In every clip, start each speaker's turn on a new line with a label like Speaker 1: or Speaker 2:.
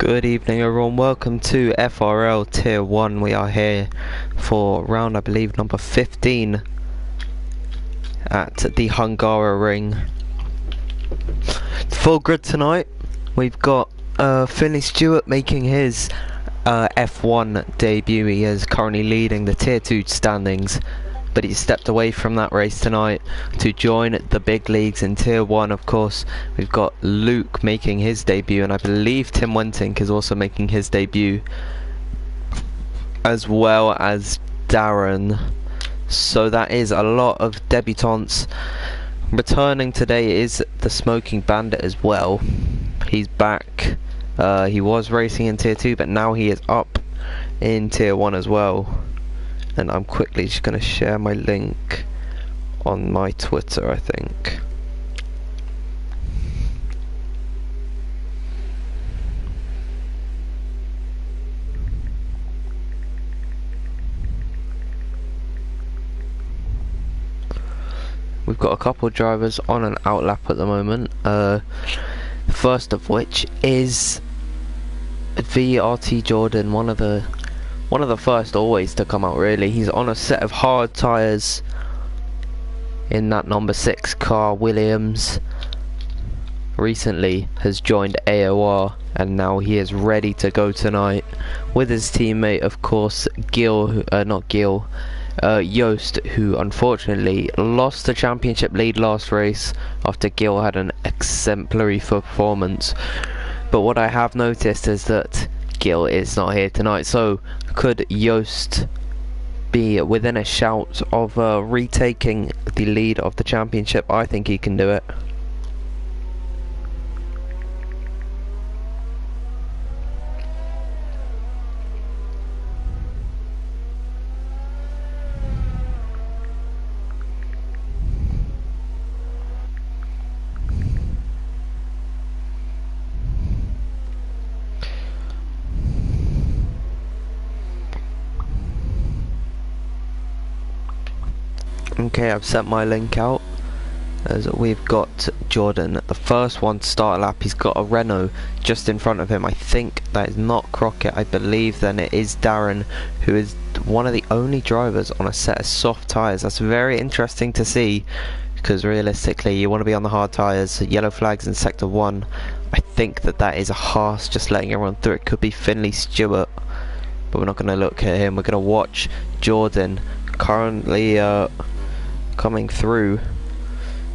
Speaker 1: Good evening everyone, welcome to FRL Tier 1. We are here for round, I believe, number 15 at the Hungarian. Full grid tonight. We've got Finley Stewart making his F1 debut. He is currently leading the Tier 2 standings, but he stepped away from that race tonight to join the big leagues in Tier 1. Of course, we've got Luke making his debut, and I believe Tim Wentink is also making his debut, as well as Darren. So that is a lot of debutants. Returning today is the Smoking Bandit as well. He's back. He was racing in Tier 2, but now he is up in Tier 1 as well. And I'm quickly just going to share my link on my Twitter, I think. We've got a couple of drivers on an outlap at the moment. First of which is VRT Jordan, one of the first always to come out, really. He's on a set of hard tyres in that number 6 car. Williams recently has joined AOR and now he is ready to go tonight with his teammate, of course, Joost, who unfortunately lost the championship lead last race after Gil had an exemplary performance. But what I have noticed is that Gil is not here tonight, so could Joost be within a shout of retaking the lead of the championship? I think he can do it. Okay, I've sent my link out. As we've got Jordan, the first one to start a lap. He's got a Renault just in front of him. I think that is not Crockett. I believe then it is Darren, who is one of the only drivers on a set of soft tyres. That's very interesting to see, because realistically you want to be on the hard tyres. Yellow flags in sector 1. I think that is a Haas just letting everyone through. It could be Finley Stewart, but we're not going to look at him. We're going to watch Jordan currently coming through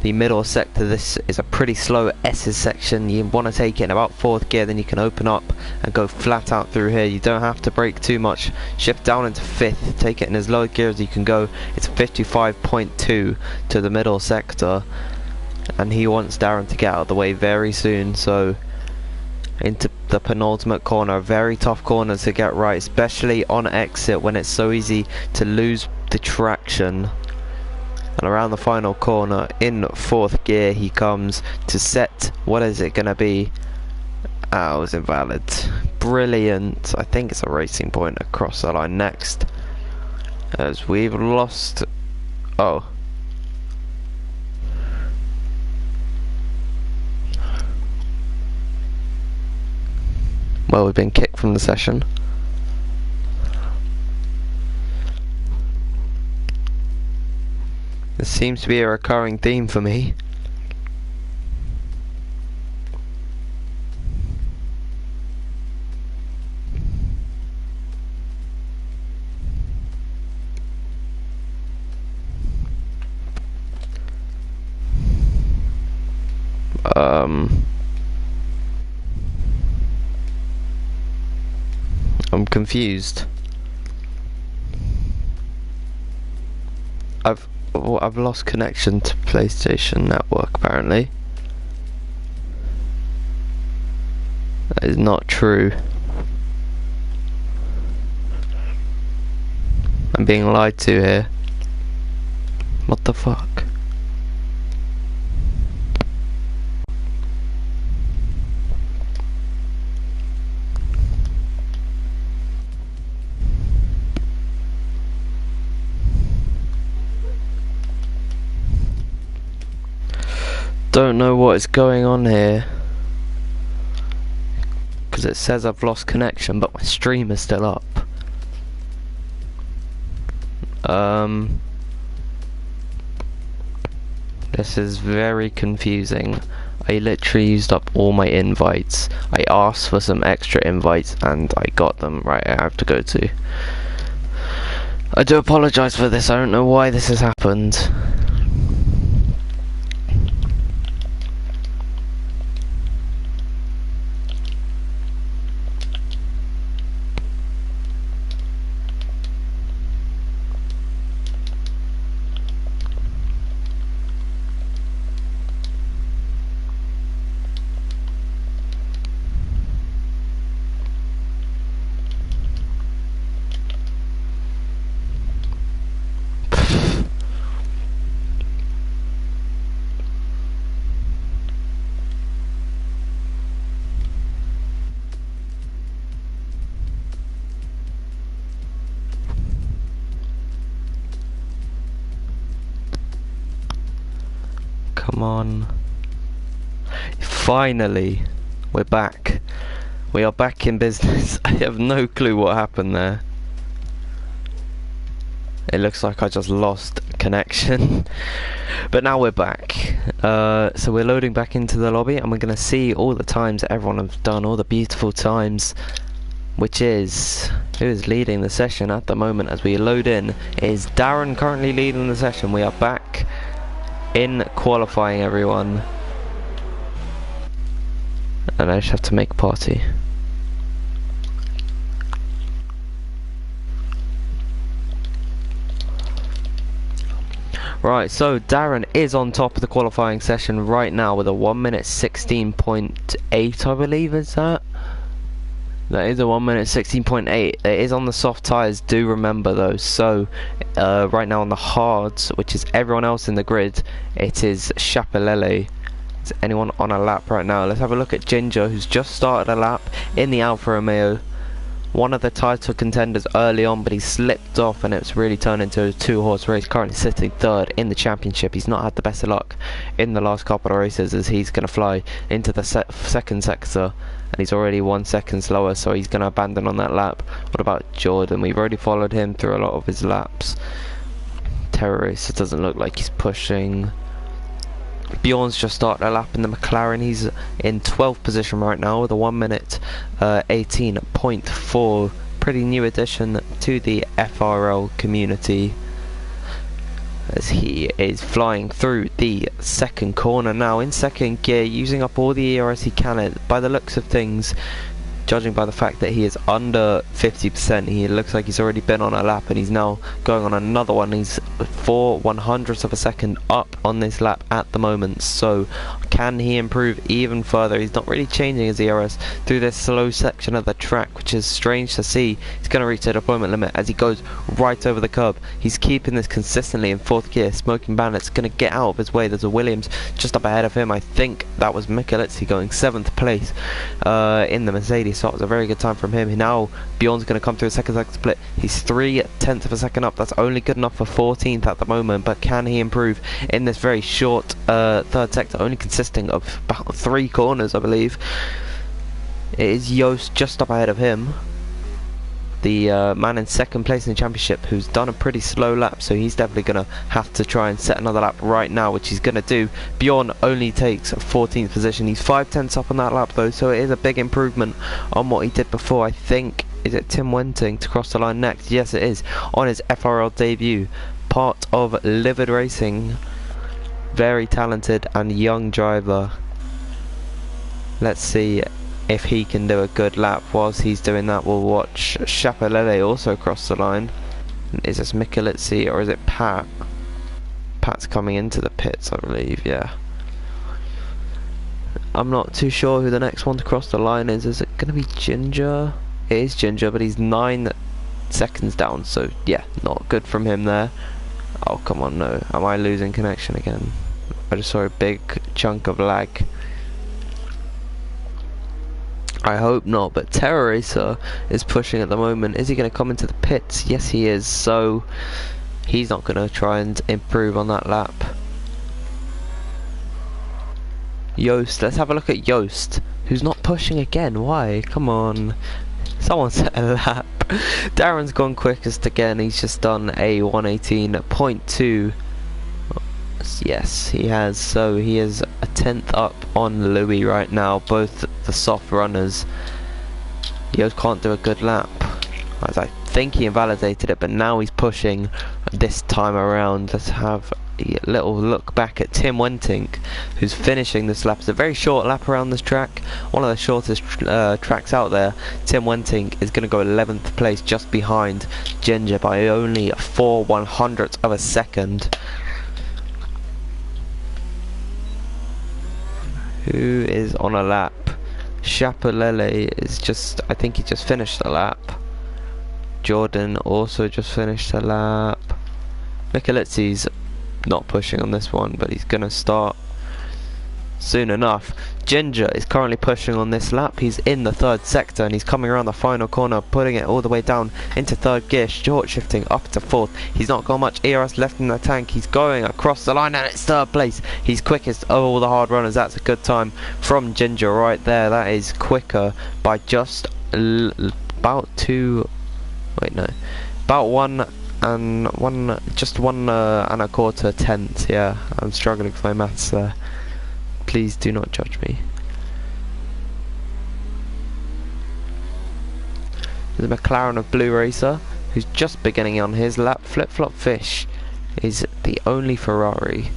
Speaker 1: the middle sector. This is a pretty slow S's section. You want to take it in about 4th gear, then you can open up and go flat out through here. You don't have to brake too much. Shift down into 5th, take it in as low gear as you can go. It's 55.2 to the middle sector, and he wants Darren to get out of the way very soon. So into the penultimate corner, a very tough corner to get right, especially on exit when it's so easy to lose the traction. And around the final corner in 4th gear he comes to set, what is it gonna be? Oh, it was invalid. Brilliant. I think it's a racing point across the line next, as we've lost. Oh, well, we've been kicked from the session. This seems to be a recurring theme for me. I'm confused. I've lost connection to PlayStation Network, apparently. That is not true. I'm being lied to here. What the fuck? Don't know what is going on here. because it says I've lost connection, but my stream is still up. This is very confusing. I literally used up all my invites. I asked for some extra invites and I got them. Right, I have to go to. I do apologise for this. I don't know why this has happened. Come on. Finally, we're back. We are back in business. I have no clue what happened there. It looks like I just lost connection. But now we're back. So we're loading back into the lobby and we're going to see all the times that everyone has done, all the beautiful times. Which is, who is leading the session at the moment as we load in, is Darren currently leading the session. We are back in qualifying, everyone. And I just have to make a party. Right, so Darren is on top of the qualifying session right now with a 1 minute 16.8, I believe is that. That is a 1 minute 16.8. It is on the soft tyres, do remember those. So right now on the hards, which is everyone else in the grid, it is Chapelele. Is anyone on a lap right now? Let's have a look at Ginger, who's just started a lap in the Alfa Romeo. One of the title contenders early on, but he slipped off and it's really turned into a 2-horse race. Currently sitting third in the championship. He's not had the best of luck in the last couple of races as he's going to fly into the second sector. And he's already 1 second slower, so he's going to abandon on that lap. What about Jordan? We've already followed him through a lot of his laps. Terrorist, it doesn't look like he's pushing. Bjorn's just started a lap in the McLaren. He's in 12th position right now with a 1 minute 18.4. Pretty new addition to the FRL community, as he is flying through the second corner now in second gear, using up all the ERS he can. By the looks of things, judging by the fact that he is under 50%, he looks like he's already been on a lap and he's now going on another one. He's 4/100ths of a second up on this lap at the moment, so can he improve even further? He's not really changing his ERS through this slow section of the track, which is strange to see. He's going to reach the deployment limit as he goes right over the curb. He's keeping this consistently in 4th gear. Smoking Bandit's going to get out of his way. There's a Williams just up ahead of him. I think that was Michelizzi going 7th place in the Mercedes, so it was a very good time from him. Now Bjorn's going to come through a second split. He's 3/10 of a second up. That's only good enough for 14th at the moment, but can he improve in this very short third sector, only consisting of about 3 corners, I believe? It is Joost just up ahead of him, the man in second place in the championship, who's done a pretty slow lap, so he's definitely going to have to try and set another lap right now, which he's going to do. Bjorn only takes 14th position. He's 5/10 up on that lap though, so it is a big improvement on what he did before. I think, is it Tim Wenting to cross the line next? Yes, it is, on his FRL debut. Part of Livid Racing. Very talented and young driver. Let's see if he can do a good lap. Whilst he's doing that, we'll watch Chapelele also cross the line. Is this Michelizzi or is it Pat? Pat's coming into the pits, I believe, yeah. I'm not too sure who the next one to cross the line is. Is it going to be Ginger? It is Ginger, but he's 9 seconds down, so yeah, not good from him there. Oh, come on, no. Am I losing connection again? I just saw a big chunk of lag. I hope not, but Terror Racer is pushing at the moment. Is he going to come into the pits? Yes, he is, so he's not going to try and improve on that lap. Joost, let's have a look at Joost. who's not pushing again. Why? Come on. Someone set a lap. Darren's gone quickest again. He's just done a 118.2. Yes, he has. So he is a 10th up on Louis right now. Both the soft runners. Yo can't do a good lap. As I think he invalidated it, but now he's pushing this time around. Let's have a little look back at Tim Wentink, who's finishing this lap. It's a very short lap around this track, one of the shortest tracks out there. Tim Wentink is going to go 11th place, just behind Ginger by only 4/100ths of a second. Who is on a lap? Chapelele is just, I think he just finished the lap. Jordan also just finished a lap. Michelizi's not pushing on this one, but he's gonna start soon enough. Ginger is currently pushing on this lap. He's in the third sector and he's coming around the final corner, putting it all the way down into third gear, short shifting up to fourth. He's not got much ERS left in the tank. He's going across the line and it's third place. He's quickest of all the hard runners. That's a good time from Ginger right there. That is quicker by just about just one and a quarter tenths. Yeah, I'm struggling with my maths there. Please do not judge me. There's a McLaren of Blue Racer, who's just beginning on his lap. Flip Flop Fish is the only Ferrari.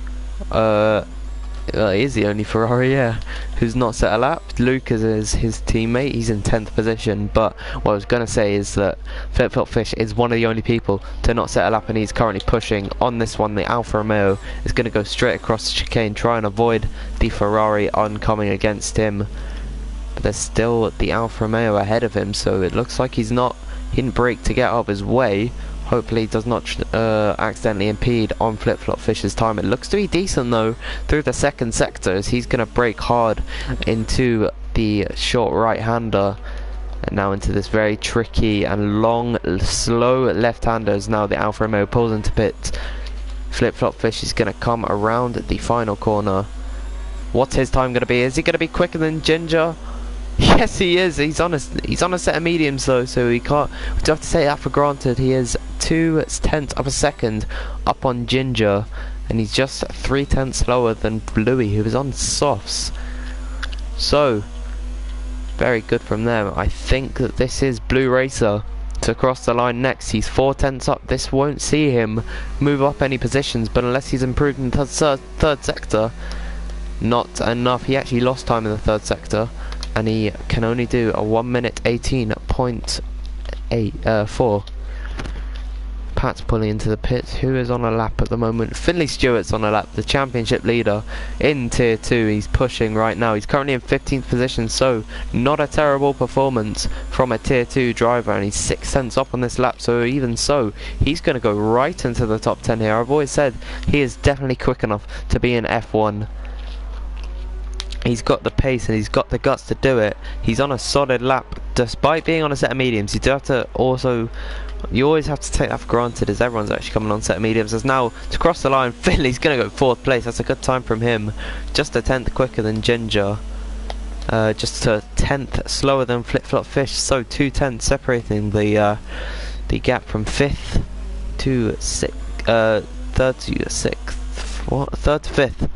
Speaker 1: He is the only Ferrari, yeah, who's not set a lap. Lucas is his teammate. He's in 10th position. But what I was going to say is that Flip Flop Fish is one of the only people to not set a lap, and he's currently pushing on this one. The Alfa Romeo is going to go straight across the chicane, try and avoid the Ferrari oncoming against him. But there's still the Alfa Romeo ahead of him, so it looks like he didn't brake to get out of his way. Hopefully he does not accidentally impede on Flip Flop Fish's time. It looks to be decent though through the second sector, as he's going to brake hard into the short right-hander and now into this very tricky and long, slow left-hander as now the Alfa Romeo pulls into pit. Flip Flop Fish is going to come around the final corner. What's his time going to be? Is he going to be quicker than Ginger? Yes, he is. He's on a set of mediums though, so we do have to take that for granted. He is 2/10ths of a second up on Ginger, and he's just 3/10ths slower than Louis, who is on softs. So very good from them. I think that this is Blue Racer to cross the line next. He's 4/10ths up. This won't see him move up any positions, but unless he's improved in the third sector, not enough. He actually lost time in the third sector, and he can only do a 1:18.4. Pat's pulling into the pits. Who is on a lap at the moment? Finley Stewart's on a lap, the championship leader in tier 2. He's pushing right now. He's currently in 15th position, so not a terrible performance from a tier 2 driver, and he's 6/10ths up on this lap, so even so he's going to go right into the top 10 here. I've always said he is definitely quick enough to be in F1. He's got the pace and he's got the guts to do it. He's on a solid lap despite being on a set of mediums. You always have to take that for granted, as everyone's actually coming on set of mediums. As now to cross the line, Finley's going to go 4th place. That's a good time from him. Just a 10th quicker than Ginger. Just a 10th slower than Flip Flop Fish. So 2/10ths separating the gap from 5th to 6th, 3rd to 6th, 3rd to 5th.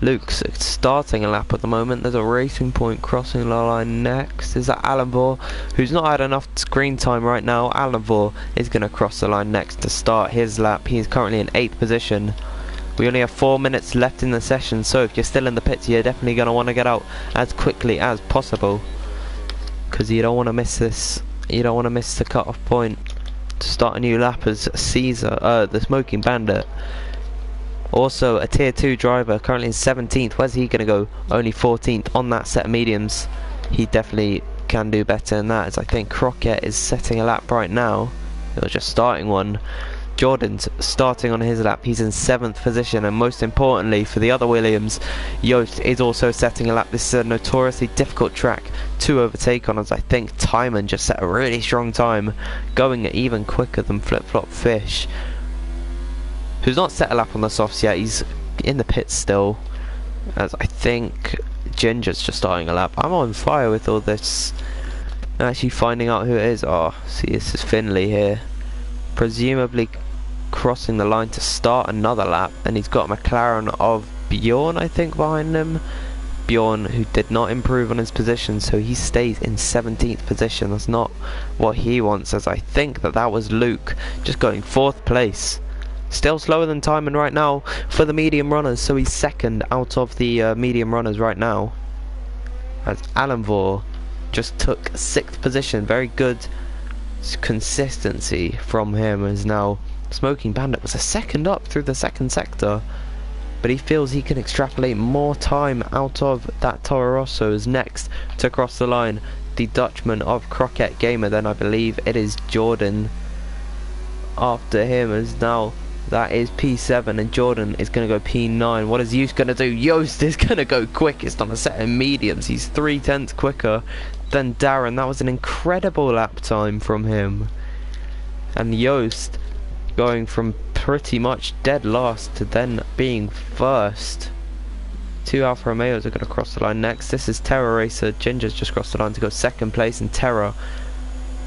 Speaker 1: Luke's starting a lap at the moment. There's a Racing Point crossing the line next. Is that Alan Vore, who's not had enough screen time right now? Alan Vore is going to cross the line next to start his lap. He's currently in 8th position. We only have 4 minutes left in the session, so if you're still in the pits, you're definitely going to want to get out as quickly as possible, because you don't want to miss this. You don't want to miss the cut-off point to start a new lap as Caesar, the Smoking Bandit. Also a tier 2 driver, currently in 17th. Where's he going to go? Only 14th on that set of mediums. He definitely can do better than that, as I think Crockett is setting a lap right now. Or just starting one. Jordan's starting on his lap. He's in 7th position, and most importantly for the other Williams, Yost is also setting a lap. This is a notoriously difficult track to overtake on, as I think Timon just set a really strong time, going even quicker than Flip Flop Fish, who's not set a lap on the softs yet. He's in the pits still, as I think Ginger's just starting a lap. I'm on fire with all this. Actually finding out who it is. Oh, see, this is Finley here. Presumably crossing the line to start another lap. And he's got a McLaren of Bjorn, I think, behind him. Bjorn, who did not improve on his position, so he stays in 17th position. That's not what he wants, as I think that was Luke, just going 4th place. Still slower than Timon right now for the medium runners, so he's second out of the medium runners right now. As Alanvor just took 6th position. Very good consistency from him, as now Smoking Bandit was a second up through the second sector. But he feels he can extrapolate more time out of that Toro Rosso. Is next to cross the line, the Dutchman of Croquette Gamer. Then I believe it is Jordan after him, as now that is P7 and Jordan is going to go P9. What is Joost going to do? Joost is going to go quickest on a set of mediums. He's 3/10 quicker than Darren. That was an incredible lap time from him. And Joost going from pretty much dead last to then being first. 2 Alfa Romeos are going to cross the line next. This is Terror Racer. Ginger's just crossed the line to go 2nd place, and Terror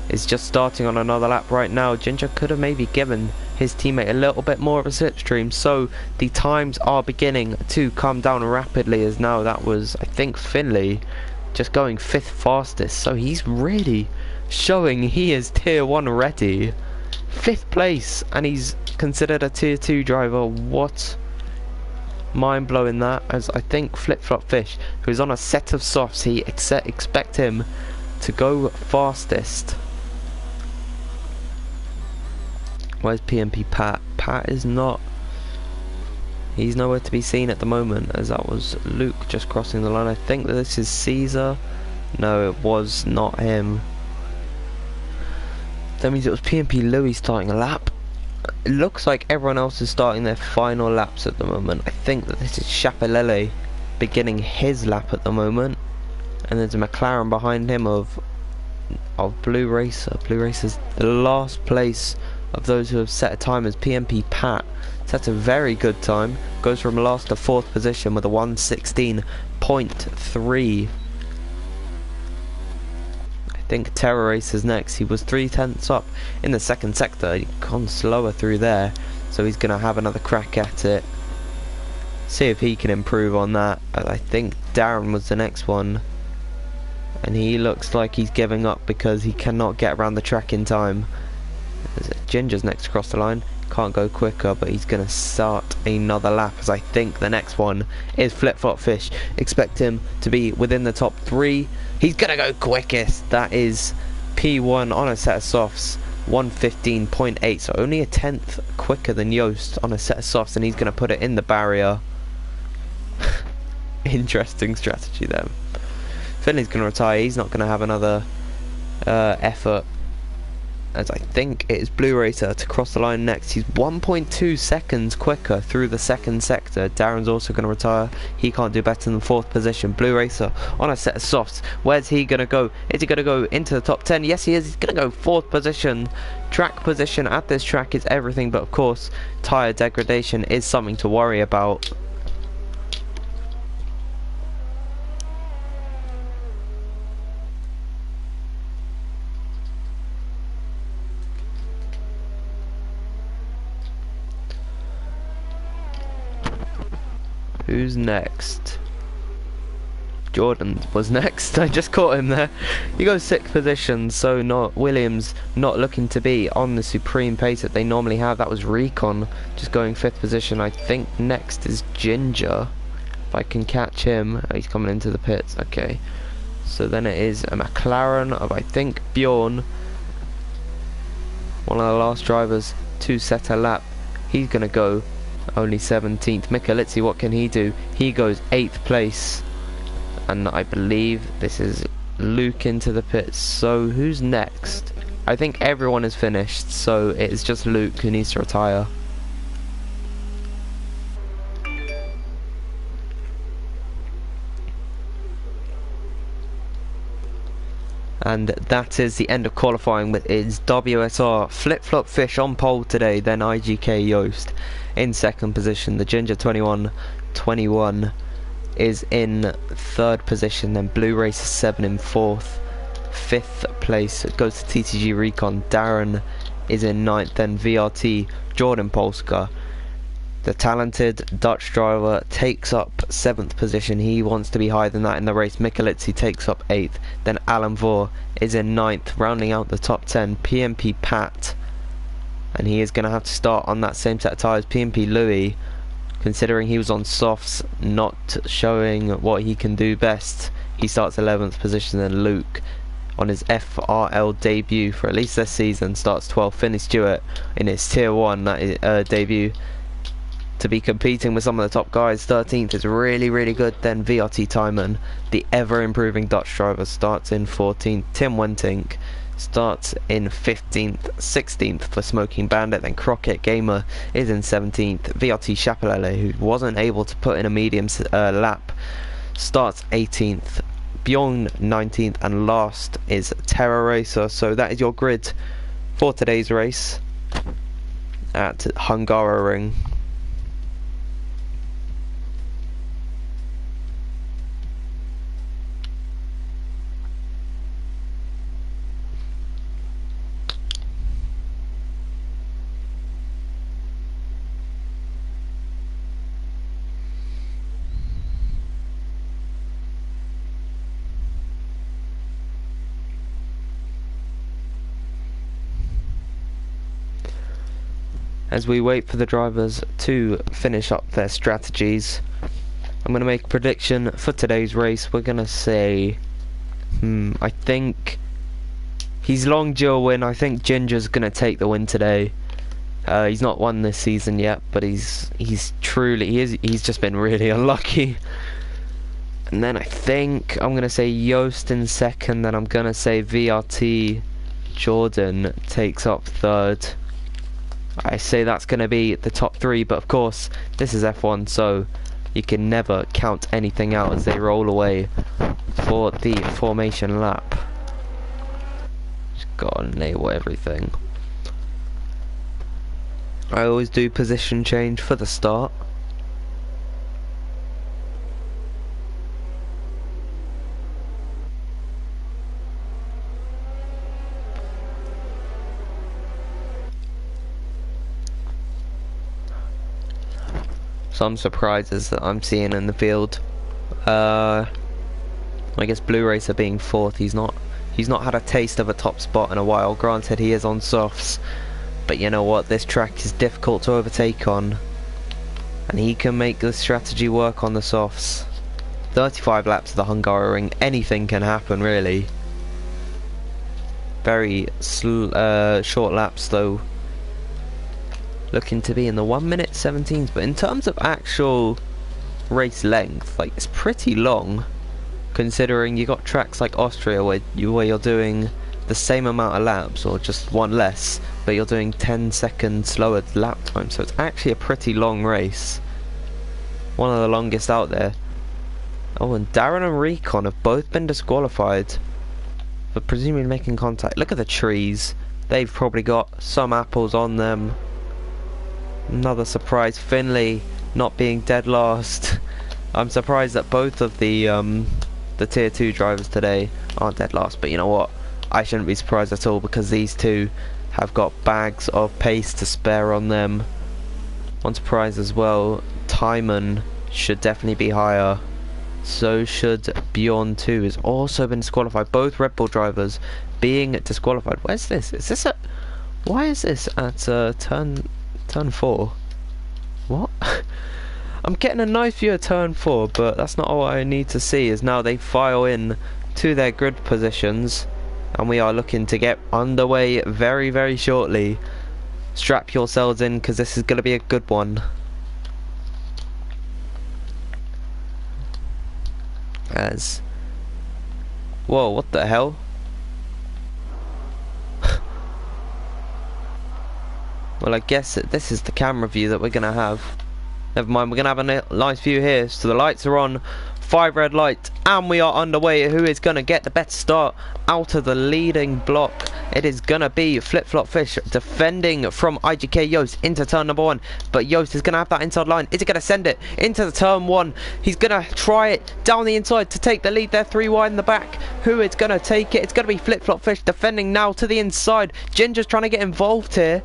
Speaker 1: is just starting on another lap right now. Ginger could have maybe given his teammate a little bit more of a slipstream, so the times are beginning to come down rapidly, as now that was, I think, Finley just going 5th fastest, so he's really showing he is tier 1 ready. 5th place, and he's considered a tier 2 driver. What mind-blowing that, as I think Flip Flop Fish, who's on a set of softs, he expect him to go fastest. Where's PMP Pat? Pat is not, he's nowhere to be seen at the moment, as that was Luke just crossing the line. I think that this is Caesar. No, it was not him. That means it was PMP Louis starting a lap. It looks like everyone else is starting their final laps at the moment. I think that this is Chapelele beginning his lap at the moment. And there's a McLaren behind him of Blue Racer. Blue Racer's the last place of those who have set a time, as PMP Pat sets a very good time. Goes from last to 4th position with a 1:16.3. I think Terror Racer's next. He was 3/10 up in the second sector. He's gone slower through there, so he's going to have another crack at it. See if he can improve on that. I think Darren was the next one, and he looks like he's giving up because he cannot get around the track in time. Ginger's next to cross the line. Can't go quicker, but he's going to start another lap, as I think the next one is Flip Flop Fish. Expect him to be within the top 3. He's going to go quickest. That is P1 on a set of softs. 1:15.8, so only a 10th quicker than Joost on a set of softs, and he's going to put it in the barrier. Interesting strategy then. Finley's going to retire. He's not going to have another effort, as I think it is Blue Racer to cross the line next. He's 1.2 seconds quicker through the second sector. Darren's also going to retire. He can't do better than 4th position. Blue Racer on a set of softs. Where's he going to go? Is he going to go into the top 10? Yes, he is. He's going to go 4th position. Track position at this track is everything, but of course, tyre degradation is something to worry about. Who's next? Jordan was next. I just caught him there. He goes 6th position, so not Williams not looking to be on the supreme pace that they normally have. That was Recon just going 5th position. I think next is Ginger, if I can catch him. Oh, he's coming into the pits. Okay, so then it is a McLaren of, I think, Bjorn, one of the last drivers to set a lap. He's gonna go only 17th. Michalizzi, what can he do? He goes 8th place, and I believe this is Luke into the pits. So who's next? I think everyone is finished, so it's just Luke who needs to retire. And that is the end of qualifying, with its WSR Flip Flop Fish on pole today, then IGK Joost in 2nd position. The Ginger 21 is is in 3rd position, then Blue Racer 7 in 4th. 5th place goes to TTG Recon. Darren is in 9th, then VRT Jordan Polska, the talented Dutch driver, takes up 7th position. He wants to be higher than that in the race. Mikulitsi takes up 8th, then Alan Vore is in 9th, rounding out the top 10. PMP Pat, and he is going to have to start on that same set of tyres. PMP Louis, considering he was on softs, not showing what he can do best, he starts 11th position. Then Luke, on his FRL debut for at least this season, starts 12th. Finney Stewart in his Tier 1 debut, to be competing with some of the top guys. 13th is really, really good. Then VRT Timon, the ever-improving Dutch driver, starts in 14th. Tim Wentink starts in 15th. 16th for Smoking Bandit. Then Crockett Gamer is in 17th. VRT Chapelele, who wasn't able to put in a medium lap, starts 18th. Bjorn 19th, and last is Terra Racer. So that is your grid for today's race at Hungaroring. As we wait for the drivers to finish up their strategies, I'm going to make a prediction for today's race. We're going to say, I think he's long due a win. I think Ginger's going to take the win today. He's not won this season yet, but he's just been really unlucky. And then I think I'm going to say Joost in 2nd, then I'm going to say VRT Jordan takes up 3rd. I say that's going to be the top 3, but of course this is F1, so you can never count anything out as they roll away for the formation lap. Just gotta enable everything. I always do position change for the start. Some surprises that I'm seeing in the field. I guess Blue Racer being 4th, he's not had a taste of a top spot in a while. Granted, he is on softs, but you know what, this track is difficult to overtake on, and he can make the strategy work on the softs. 35 laps of the Hungaroring, anything can happen really. Very short laps though, looking to be in the 1:17 17s, but in terms of actual race length, like, it's pretty long, considering you got tracks like Austria where you're doing the same amount of laps, or just one less, but you're doing 10 seconds slower lap time, so it's actually a pretty long race. One of the longest out there. Oh, and Darren and Recon have both been disqualified for presumably making contact. Look at the trees. They've probably got some apples on them. Another surprise, Finley not being dead last. I'm surprised that both of the tier 2 drivers today aren't dead last, but you know what, I shouldn't be surprised at all, because these two have got bags of pace to spare on them. One surprise as well, Timon should definitely be higher, so should Bjorn 2, has also been disqualified. Both Red Bull drivers being disqualified. Where's this? Is this why is this at turn 4? What? I'm getting a nice view of turn 4, but that's not all I need to see, is now they file in to their grid positions, and we are looking to get underway very, very shortly. Strap yourselves in, because this is going to be a good one. Whoa, what the hell? Well, I guess this is the camera view that we're going to have. Never mind, we're going to have a nice view here. So the lights are on 5 red lights, and we are underway. Who is going to get the better start out of the leading block? It is going to be Flip Flop Fish defending from IGK Yost into turn number 1. But Yost is going to have that inside line. Is he going to send it into the turn 1? He's going to try it down the inside to take the lead there. 3 wide in the back. Who is going to take it? It's going to be Flip Flop Fish defending now to the inside. Ginger's trying to get involved here.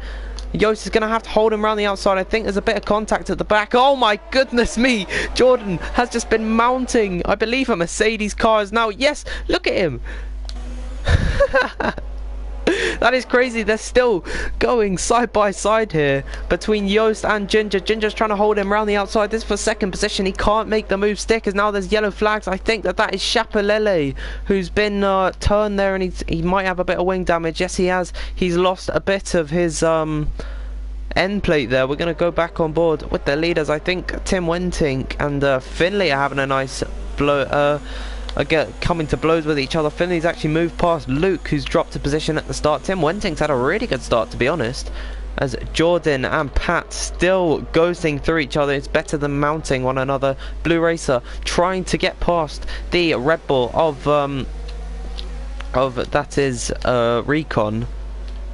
Speaker 1: Yost is going to have to hold him around the outside. I think there's a bit of contact at the back. Oh my goodness me. Jordan has just been mounting, I believe, a Mercedes car is now. Yes, look at him. That is crazy. They're still going side by side here between Yost and Ginger. Ginger's trying to hold him around the outside. This is for second position. He can't make the move stick as now there's yellow flags. I think that is Chapelele who's been turned there, and he might have a bit of wing damage. Yes, he has. He's lost a bit of his end plate there. We're going to go back on board with the leaders. I think Tim Wentink and Finley are having a nice blow. Coming to blows with each other. Finley's actually moved past Luke, who's dropped a position at the start. Tim Wentink's had a really good start, to be honest, as Jordan and Pat still ghosting through each other. It's better than mounting one another. Blue Racer trying to get past the Red Bull of that is Recon,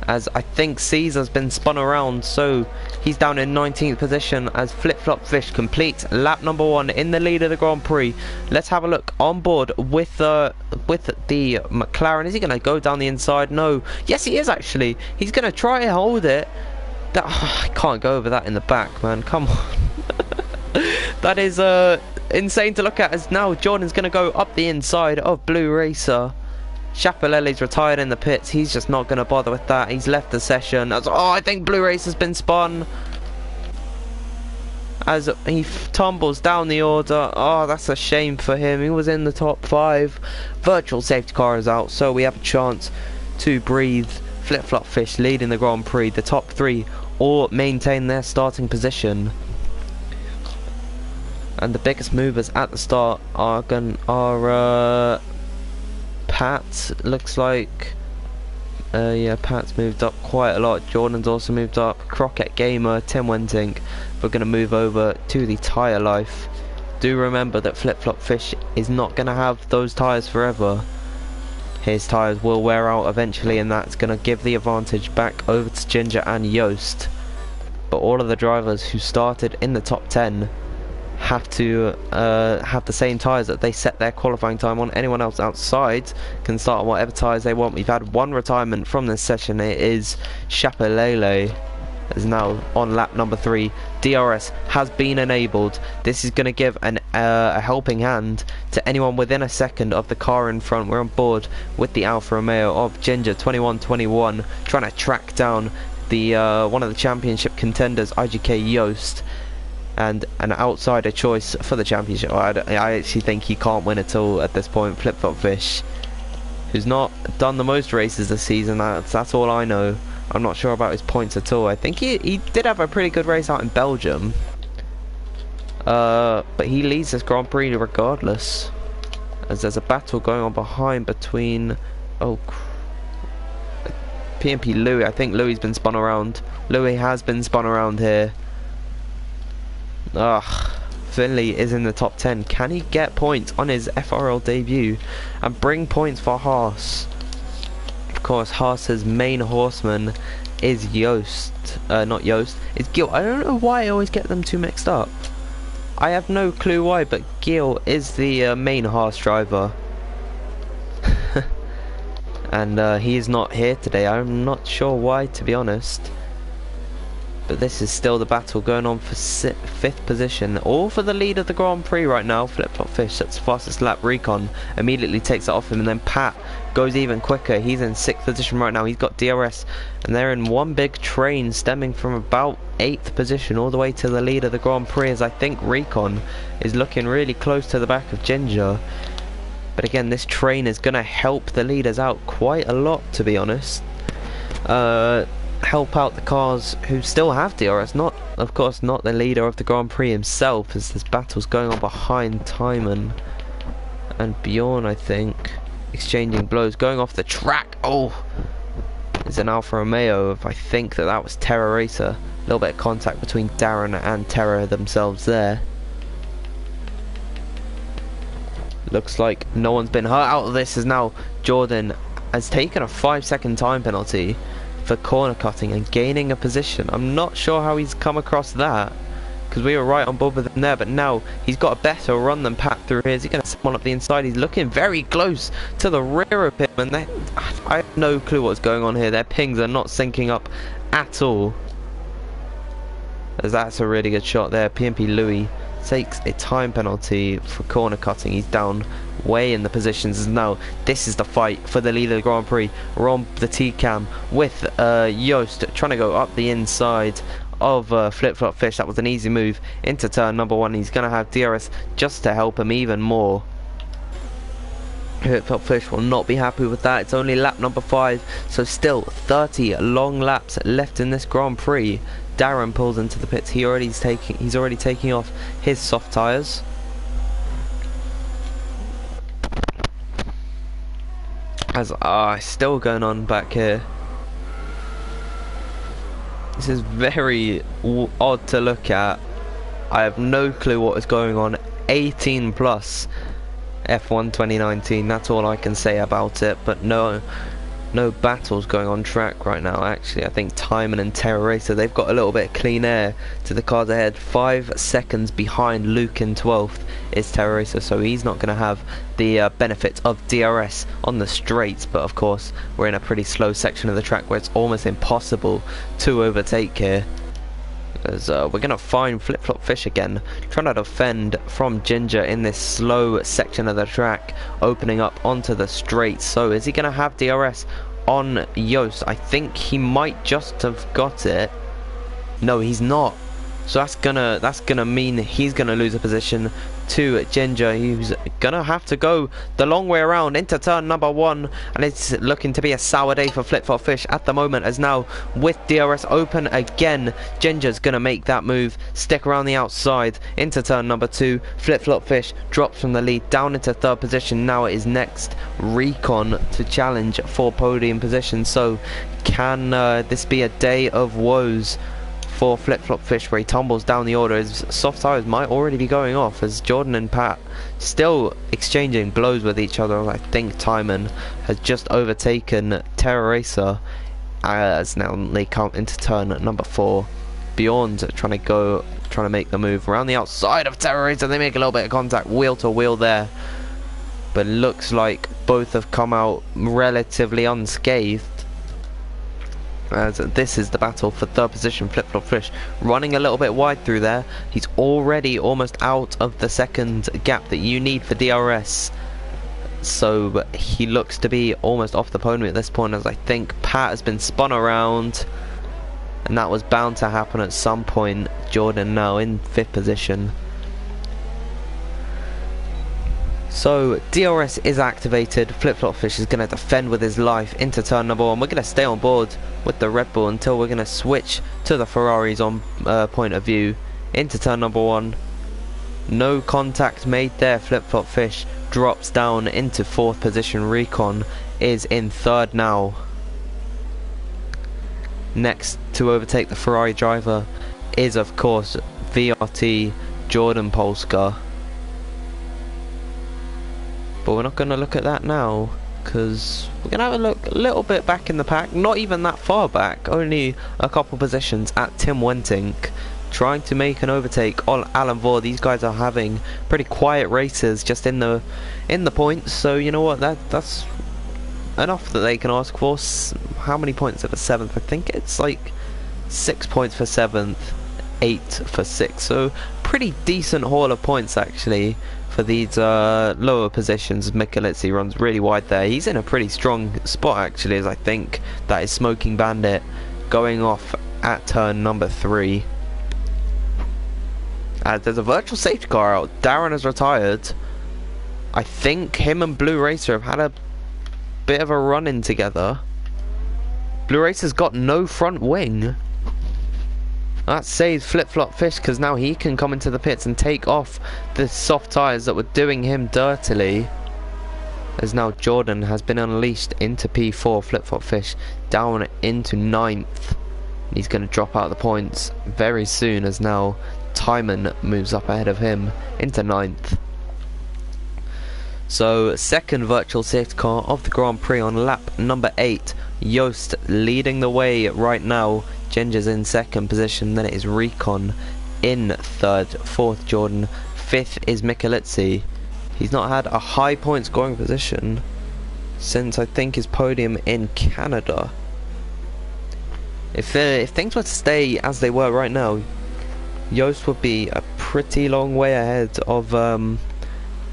Speaker 1: as I think Caesar's been spun around, so he's down in 19th position as Flip Flop Fish completes lap number 1 in the lead of the Grand Prix. Let's have a look on board with the McLaren. Is he going to go down the inside? No. Yes, he is actually. He's going to try and hold it. I can't go over that in the back, man. Come on. That is insane to look at, as now Jordan's going to go up the inside of Blue Racer. Chapelele's retired in the pits. He's just not going to bother with that. He's left the session. I think Blue Racer's been spun as he tumbles down the order. Oh, that's a shame for him. He was in the top 5. Virtual safety car is out, so we have a chance to breathe. Flip Flop Fish leading the Grand Prix. The top 3 all maintain their starting position. And the biggest movers at the start are Pat, looks like. Yeah, Pat's moved up quite a lot. Jordan's also moved up. Crockett Gamer, Tim Wentink. We're going to move over to the tyre life. Do remember that Flip Flop Fish is not going to have those tyres forever. His tyres will wear out eventually, and that's going to give the advantage back over to Ginger and Yost. But all of the drivers who started in the top 10 have to have the same tyres that they set their qualifying time on. Anyone else outside can start on whatever tyres they want. We've had one retirement from this session. It is Chapelele, is now on lap number 3. DRS has been enabled. This is going to give a helping hand to anyone within a second of the car in front. We're on board with the Alfa Romeo of Ginger 2121, trying to track down the one of the championship contenders, IGK Yost, and an outsider choice for the championship. I actually think he can't win at all at this point. Flip Flop Fish, who's not done the most races this season, that's all I know. I'm not sure about his points at all. I think he did have a pretty good race out in Belgium, but he leads this Grand Prix regardless, as there's a battle going on behind between P&P Louis. I think Louis's been spun around. Louis has been spun around here. Finley is in the top 10. Can he get points on his FRL debut and bring points for Haas? Of course, Haas's main horseman is Yost. Not Yost, it's Gil. I don't know why I always get them two mixed up. I have no clue why, but Gil is the main Haas driver. And he is not here today. I'm not sure why, to be honest. But this is still the battle going on for 5th position, all for the lead of the Grand Prix right now. Flip Flop Fish, that's the fastest lap. Recon immediately takes it off him, and then Pat goes even quicker. He's in 6th position right now. He's got DRS, and they're in one big train stemming from about 8th position all the way to the lead of the Grand Prix, as I think Recon is looking really close to the back of Ginger. But again, this train is going to help the leaders out quite a lot, to be honest. Help out the cars who still have DRS, of course not the leader of the Grand Prix himself, as this battle's going on behind Timon and Bjorn, I think, exchanging blows, going off the track. It's an Alfa Romeo. I think that was Terra Racer. A little bit of contact between Darren and Terra themselves there. Looks like no one's been hurt out of this, as now Jordan has taken a 5-second time penalty for corner cutting and gaining a position. I'm not sure how he's come across that, because we were right on board with him there, but now he's got a better run than Pat through here. Is he going to set one up the inside? He's looking very close to the rear of him, and I have no clue what's going on here. Their pings are not syncing up at all. As that's a really good shot there. PMP Louis takes a time penalty for corner cutting. He's down way in the positions. Now this is the fight for the lead of the Grand Prix. We're on the T-cam with Joost trying to go up the inside of Flip Flop Fish. That was an easy move into turn number 1. He's going to have DRS just to help him even more. Flip Flop Fish will not be happy with that. It's only lap number 5, so still 30 long laps left in this Grand Prix. Darren pulls into the pits. He's already taking off his soft tyres. As still going on back here. This is very odd to look at. I have no clue what is going on. 18 plus F1 2019. That's all I can say about it. But no battles going on track right now. Actually, I think Timon and Terra Racer, they've got a little bit of clean air to the cars ahead. 5 seconds behind Luke in 12th is Terra Racer, so he's not going to have the benefit of DRS on the straights. But of course, we're in a pretty slow section of the track where it's almost impossible to overtake here. As we're going to find Flip Flop Fish again, trying to defend from Ginger in this slow section of the track, opening up onto the straight. So is he going to have DRS on Joost? I think he might just have got it. No, he's not. So that's gonna mean he's gonna lose a position to Ginger, who's gonna have to go the long way around into turn number 1, and it's looking to be a sour day for Flip Flop Fish at the moment, as now with DRS open again, Ginger's gonna make that move, stick around the outside into turn number 2. Flip Flop Fish drops from the lead down into 3rd position. Now it is next Recon to challenge for podium position. So can this be a day of woes for Flip Flop Fish, where he tumbles down the order? His soft tyres might already be going off, as Jordan and Pat still exchanging blows with each other. I think Timon has just overtaken Terra Racer, as now they come into turn number 4. Beyond trying to make the move around the outside of Terra Racer. They make a little bit of contact wheel to wheel there, but it looks like both have come out relatively unscathed. As this is the battle for 3rd position. Flip Flop Fish running a little bit wide through there. He's already almost out of the second gap that you need for DRS. So he looks to be almost off the podium at this point, as I think Pat has been spun around. And that was bound to happen at some point. Jordan now in 5th position. So DRS is activated. Flip Flop Fish is going to defend with his life into turn number 1. We're going to stay on board with the Red Bull until we're going to switch to the Ferraris on point of view into turn number 1. No contact made there. Flip Flop Fish drops down into 4th position. Recon is in 3rd now. Next to overtake the Ferrari driver is of course VRT Jordan Polska. But we're not going to look at that now, because we're going to have a look a little bit back in the pack. Not even that far back, only a couple positions at Tim Wentink, trying to make an overtake on Alan Vore. These guys are having pretty quiet races just in the points, so you know what, that's enough that they can ask for. How many points at the 7th? I think it's like 6 points for 7th, 8 for 6th, so pretty decent haul of points actually for these lower positions. Michelizzi runs really wide there. He's in a pretty strong spot actually, as I think that is Smoking Bandit going off at turn number 3. There's a virtual safety car out. Darren has retired. I think him and Blue Racer have had a bit of a run-in together. Blue Racer's got no front wing. That saves Flip Flop Fish, because now he can come into the pits and take off the soft tyres that were doing him dirtily. As now Jordan has been unleashed into P4. Flip Flop Fish down into 9th. He's going to drop out the points very soon, as now Timon moves up ahead of him into 9th. So, second virtual safety car of the Grand Prix on lap number 8. Joost leading the way right now. Ginger's in second position, then it is Recon in third, fourth Jordan, fifth is Michalizzi. He's not had a high point scoring position since I think his podium in Canada. If things were to stay as they were right now, Joost would be a pretty long way ahead of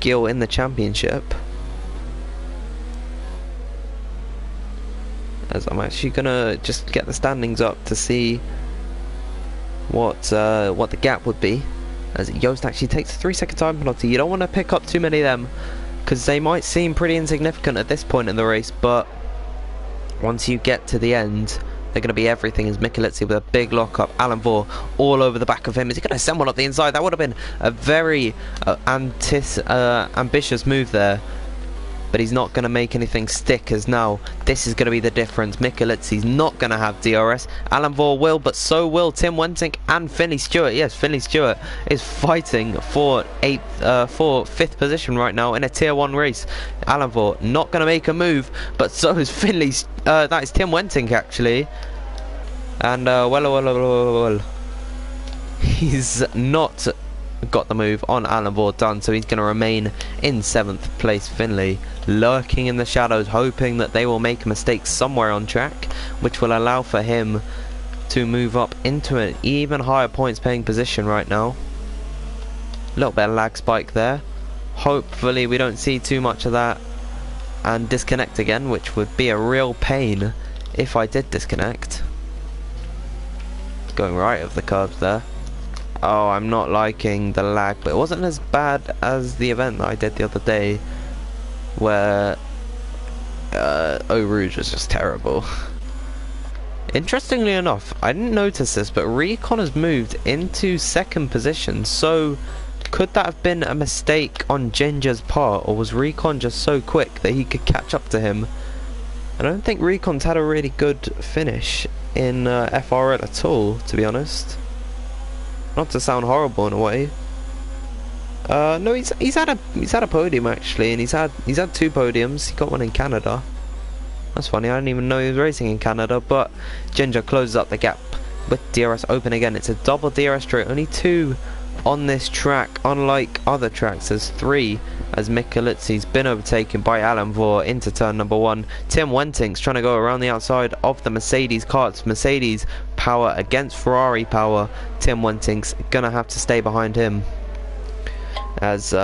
Speaker 1: Gil in the championship. As I'm actually gonna just get the standings up to see what the gap would be, as Joost actually takes a 3-second time penalty. You don't want to pick up too many of them because they might seem pretty insignificant at this point in the race, but once you get to the end, they're going to be everything. As Michalizzi with a big lock-up, Alan Vore all over the back of him. Is he going to send one up the inside? That would have been a very ambitious move there, but he's not going to make anything stick, as now this is going to be the difference. Michalizzi's not going to have DRS. Alan Vore will, but so will Tim Wentink and Finley Stewart. Yes, Finley Stewart is fighting for fifth position right now in a tier 1 race. Alan Vore not going to make a move, but so is Finley. That is Tim Wentink actually. And well, he's not got the move on Alan Vore done, so he's going to remain in 7th place. Finley lurking in the shadows, hoping that they will make a mistake somewhere on track, which will allow for him to move up into an even higher points paying position right now. A little bit of lag spike there. Hopefully we don't see too much of that and disconnect again, which would be a real pain if I did disconnect. Going right of the curbs there. Oh, I'm not liking the lag, but it wasn't as bad as the event that I did the other day where Eau Rouge was just terrible. Interestingly enough, I didn't notice this, but Recon has moved into 2nd position, so could that have been a mistake on Ginger's part, or was Recon just so quick that he could catch up to him? I don't think Recon's had a really good finish in FRL at all, to be honest. Not to sound horrible in a way. No, he's had a podium actually, and he's had 2 podiums. He got one in Canada. That's funny. I didn't even know he was racing in Canada. But Ginger closes up the gap with DRS open again. It's a double DRS straight. Only 2 on this track, unlike other tracks. There's 3, as Michalizzi's been overtaken by Alan Vore into turn number 1. Tim Wentink's trying to go around the outside of the Mercedes car. It's Mercedes power against Ferrari power. Tim Wentink's gonna have to stay behind him as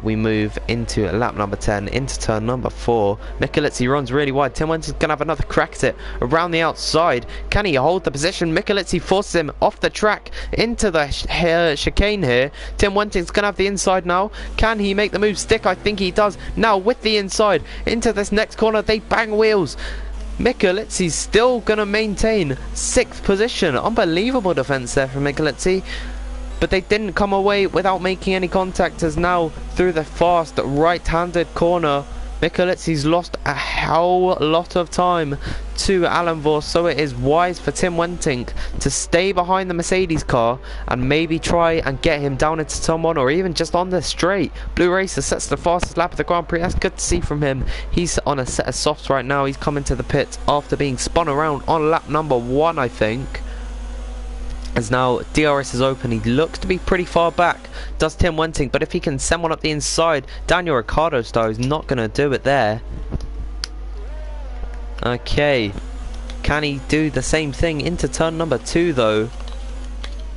Speaker 1: we move into lap number 10, into turn number 4. Michalizzi runs really wide. Tim Wentink's gonna have another crack at it around the outside. Can he hold the position? Michalizzi forces him off the track into the chicane here. Tim Wentink's gonna have the inside now. Can he make the move stick? I think he does. Now with the inside into this next corner, they bang wheels. Michalizzi's still gonna maintain 6th position. Unbelievable defense there from Michalizzi. But they didn't come away without making any contact, as now through the fast right-handed corner, Michalizzi's lost a hell lot of time to Alan Vore, so it is wise for Tim Wentink to stay behind the Mercedes car and maybe try and get him down into someone, or even just on the straight. Blue Racer sets the fastest lap of the Grand Prix. That's good to see from him. He's on a set of softs right now. He's coming to the pits after being spun around on lap number 1, I think. As now DRS is open, he looks to be pretty far back, does Tim Wentink, but if he can send one up the inside, Daniel Ricciardo style, he's not going to do it there. Okay, can he do the same thing into turn number 2 though?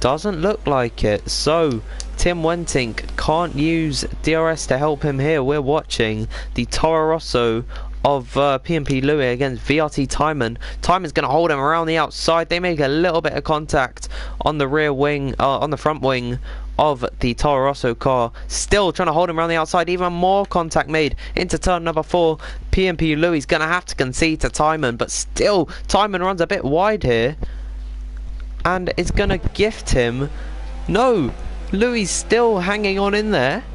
Speaker 1: Doesn't look like it, so Tim Wentink can't use DRS to help him here. We're watching the Toro Rosso of P&P Louis against VRT Timon. Timon's going to hold him around the outside. They make a little bit of contact on the rear wing, on the front wing of the Toro Rosso car. Still trying to hold him around the outside. Even more contact made into turn number 4. P&P Louis going to have to concede to Timon, but still Timon runs a bit wide here and is going to gift him. No, Louis still hanging on in there.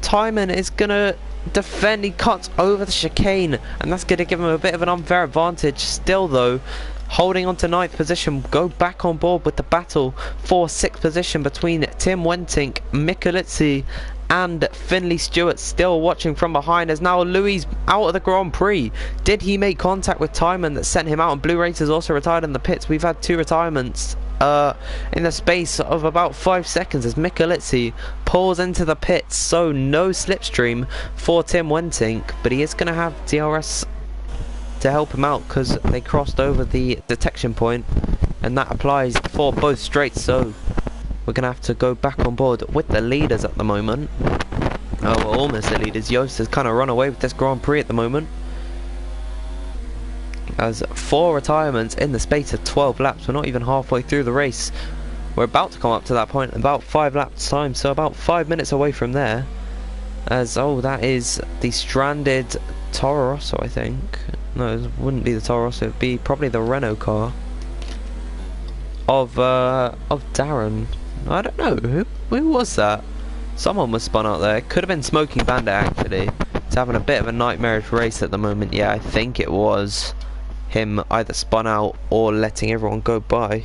Speaker 1: Timon is going to defend. He cuts over the chicane, and that's going to give him a bit of an unfair advantage. Still though, holding on to 9th position, go back on board with the battle for 6th position between Tim Wentink, Michalizzi and Finley Stewart still watching from behind, as now Louis out of the Grand Prix. Did he make contact with Timon that sent him out? And Blue Racer's also retired in the pits. We've had 2 retirements in the space of about 5 seconds as Michalizzi pulls into the pits. So no slipstream for Tim Wentink, but he is going to have DRS to help him out because they crossed over the detection point, and that applies for both straights. So we're going to have to go back on board with the leaders at the moment. Oh, we're almost the leaders. Jost has kind of run away with this Grand Prix at the moment, as 4 retirements in the space of 12 laps. We're not even halfway through the race. We're about to come up to that point in about 5 laps time, so about 5 minutes away from there. As, oh, that is the stranded Toro Rosso, I think. No, it wouldn't be the Toro Rosso, it would be probably the Renault car of Darren. I don't know, who was that? Someone was spun out there. It could have been Smoking Bandit, actually. He's having a bit of a nightmarish race at the moment. Yeah, I think it was him either spun out or letting everyone go by.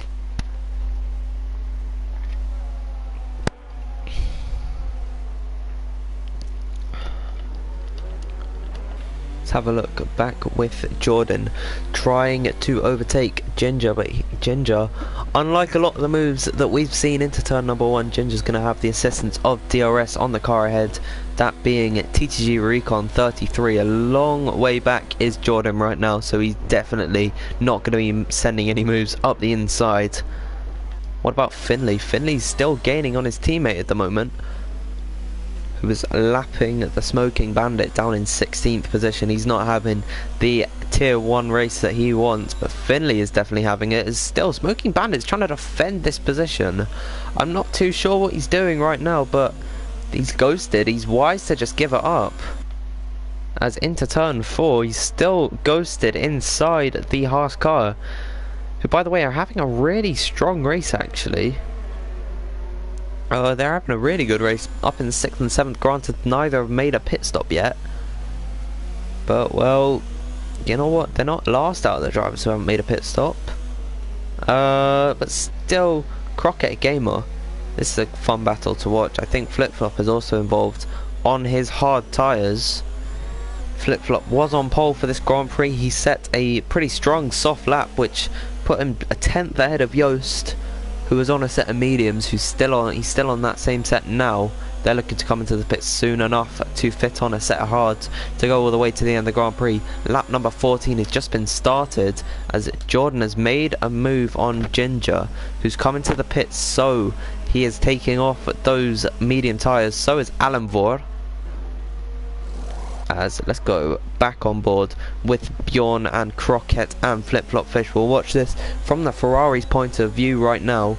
Speaker 1: Have a look back with Jordan trying to overtake Ginger, but Ginger, unlike a lot of the moves that we've seen into turn number 1, Ginger's going to have the assistance of DRS on the car ahead, that being TTG Recon 33. A long way back is Jordan right now, so he's definitely not going to be sending any moves up the inside. What about Finley? Finley's still gaining on his teammate at the moment, who was lapping the Smoking Bandit down in 16th position. He's not having the tier 1 race that he wants, but Finley is definitely having it. As still Smoking Bandit's trying to defend this position. I'm not too sure what he's doing right now, but he's ghosted. He's wise to just give it up. As into turn 4, he's still ghosted inside the Haas car, who, by the way, are having a really strong race actually. They're having a really good race up in 6th and 7th. Granted, neither have made a pit stop yet, but well, you know what, they're not last out of the drivers who haven't made a pit stop. But still, Crockett Gamer, this is a fun battle to watch. I think Flip Flop is also involved on his hard tyres. Flip Flop was on pole for this Grand Prix. He set a pretty strong soft lap, which put him a 10th ahead of Jost, who was on a set of mediums, he's still on that same set now. They're looking to come into the pits soon enough to fit on a set of hards to go all the way to the end of the Grand Prix. Lap number 14 has just been started, as Jordan has made a move on Ginger, who's coming to the pits, so he is taking off those medium tyres. So is Alan Vor. As let's go back on board with Bjorn and Crockett and Flip Flop Fish. We'll watch this from the Ferrari's point of view right now,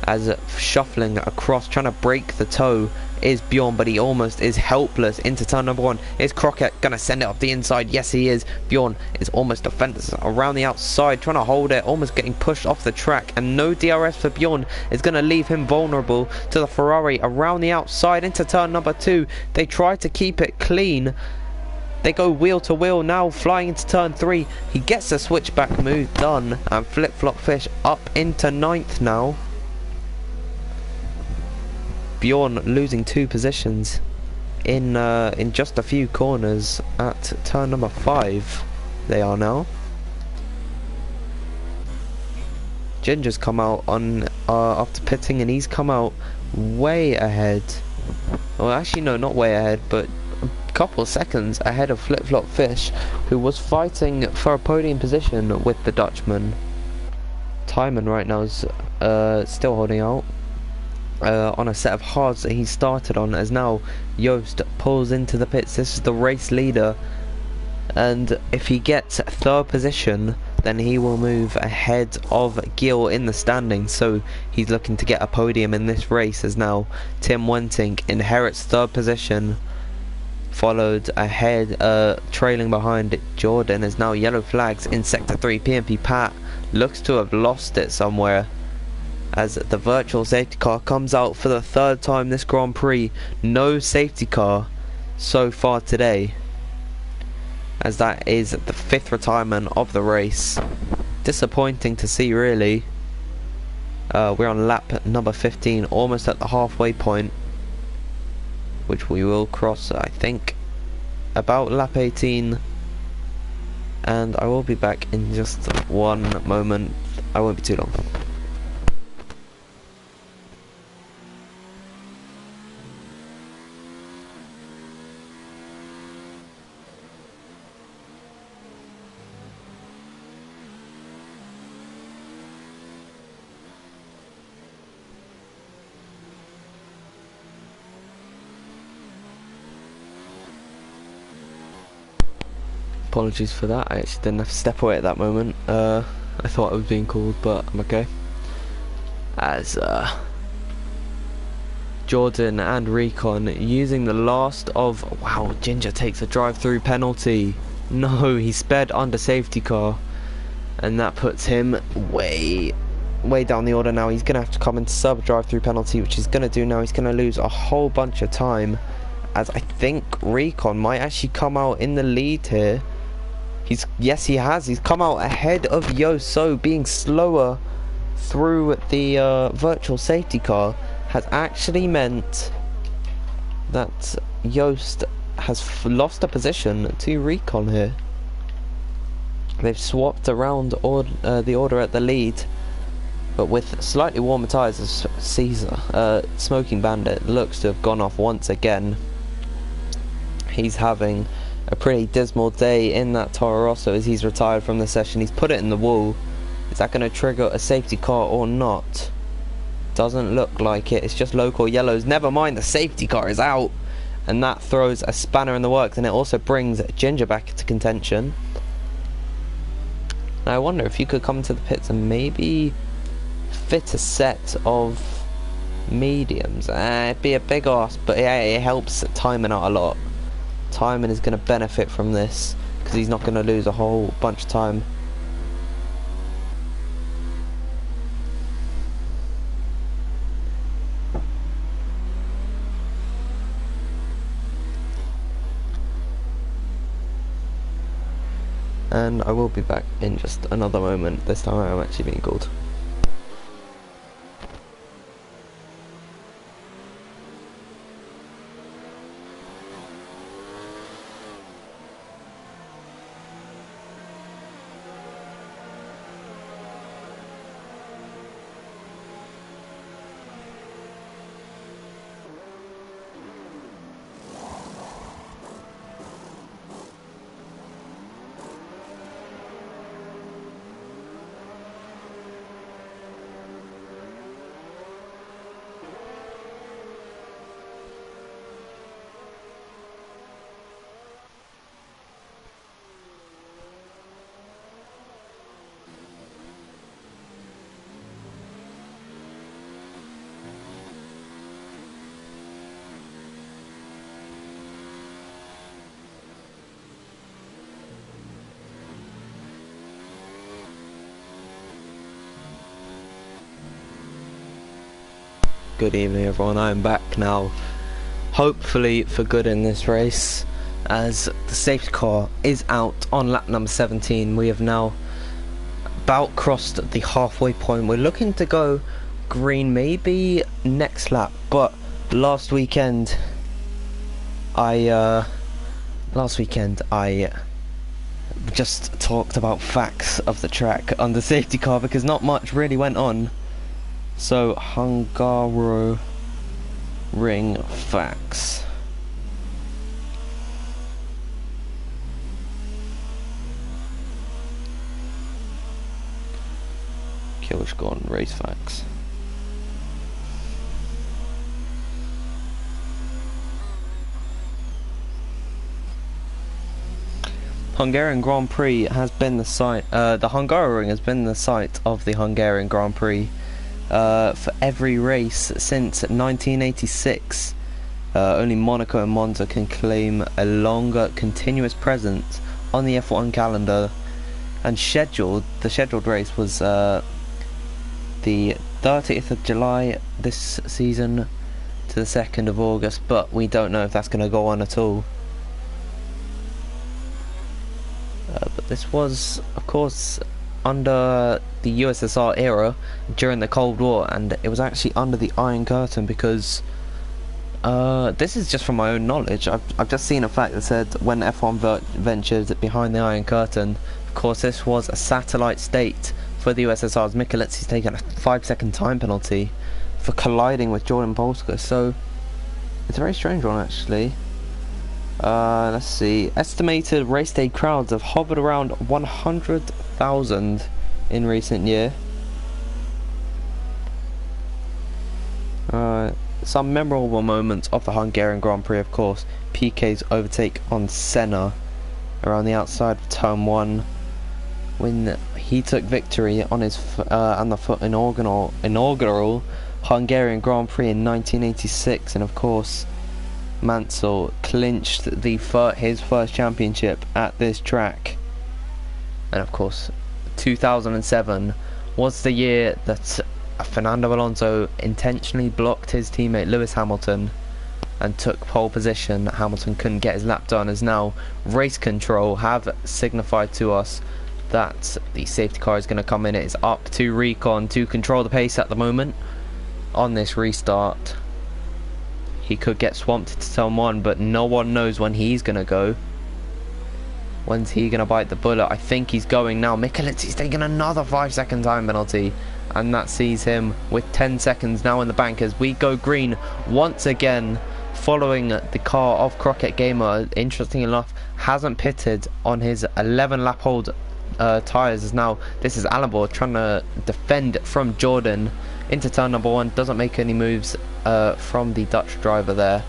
Speaker 1: as shuffling across, trying to break the toe is Bjorn, but he almost is helpless into turn number 1. Is Crockett gonna send it up the inside? Yes, he is. Bjorn is almost defenders around the outside, trying to hold it, almost getting pushed off the track, and no DRS for Bjorn is gonna leave him vulnerable to the Ferrari around the outside into turn number 2. They try to keep it clean. They go wheel to wheel now, flying into turn 3. He gets a switchback move done, and Flip Flop Fish up into 9th now. Bjorn losing 2 positions in just a few corners at turn number 5. They are now. Ginger's come out on after pitting, and he's come out way ahead. Well, actually no, not way ahead, but a couple seconds ahead of Flip Flop Fish, who was fighting for a podium position with the Dutchman. Timon right now is still holding out on a set of hards that he started on, as now Jost pulls into the pits. This is the race leader, and if he gets 3rd position, then he will move ahead of Gil in the standings. So he's looking to get a podium in this race, as now Tim Wentink inherits 3rd position, followed ahead, trailing behind Jordan, as now yellow flags in sector 3. PMP Pat looks to have lost it somewhere, as the virtual safety car comes out for the 3rd time this Grand Prix. No safety car so far today, as that is the 5th retirement of the race. Disappointing to see, really. We're on lap number 15, almost at the halfway point. which we will cross, I think, about lap 18. And I will be back in just one moment. I won't be too long. Apologies for that, I actually didn't have to step away at that moment. I thought I was being called, but I'm okay. As Jordan and Recon using the last of... Wow, Ginger takes a drive-through penalty. No, he sped under safety car. And that puts him way down the order now. He's going to have to come and sub drive-through penalty, which he's going to do now. He's going to lose a whole bunch of time. As I think Recon might actually come out in the lead here. Yes, he has. He's come out ahead of Yost, so being slower through the virtual safety car has actually meant that Yost has lost a position to Recon here. They've swapped around the order at the lead, but with slightly warmer tyres as Caesar, Smoking Bandit looks to have gone off once again. He's having a pretty dismal day in that Toro Rosso as he's retired from the session. He's put it in the wall. Is that going to trigger a safety car or not? Doesn't look like it. It's just local yellows. Never mind, the safety car is out. And that throws a spanner in the works, and it also brings Ginger back into contention. Now I wonder if you could come to the pits and maybe fit a set of mediums. It'd be a big ask, but yeah, it helps timing out a lot. Timing is going to benefit from this because he's not going to lose a whole bunch of time. And I will be back in just another moment. This time I'm actually being called. Good evening everyone, I am back now, hopefully for good in this race, as the safety car is out on lap number 17. We have now about crossed the halfway point. We're looking to go green maybe next lap, but last weekend I just talked about facts of the track on the safety car because not much really went on. So, Hungary ring facts. Killish gone race facts. Hungarian Grand Prix has been the site. The Hungary ring has been the site of the Hungarian Grand Prix. For every race since 1986. Only Monaco and Monza can claim a longer continuous presence on the F1 calendar. And the scheduled race was the 30th of July this season to the 2nd of August, but we don't know if that's going to go on at all. But this was, of course, under the USSR era during the Cold War, and it was actually under the Iron Curtain because This is just from my own knowledge. I've just seen a fact that said when F1 ventures behind the Iron Curtain. Of course, this was a satellite state for the USSR's. Michelezzi's taken a 5-second time penalty for colliding with Jordan Polska. So it's a very strange one, actually. Let's see. Estimated race day crowds have hovered around 100,000 in recent year. Some memorable moments of the Hungarian Grand Prix, of course. Piquet's overtake on Senna around the outside of turn 1 when he took victory on his inaugural Hungarian Grand Prix in 1986, and of course Mansell clinched his first championship at this track. And of course 2007 was the year that Fernando Alonso intentionally blocked his teammate Lewis Hamilton and took pole position. Hamilton couldn't get his lap done, as now race control have signified to us that the safety car is going to come in. It is up to Recon to control the pace at the moment on this restart. He could get swamped to turn 1, but no one knows when he's going to go. When's he going to bite the bullet? I think he's going now. Michelezzi's taking another 5-second time penalty, and that sees him with 10 seconds now in the bank as we go green once again, following the car of Crockett Gamer. Interesting enough, hasn't pitted on his 11 lap hold tyres, as now this is Allenborg trying to defend from Jordan into turn number 1. Doesn't make any moves from the Dutch driver there.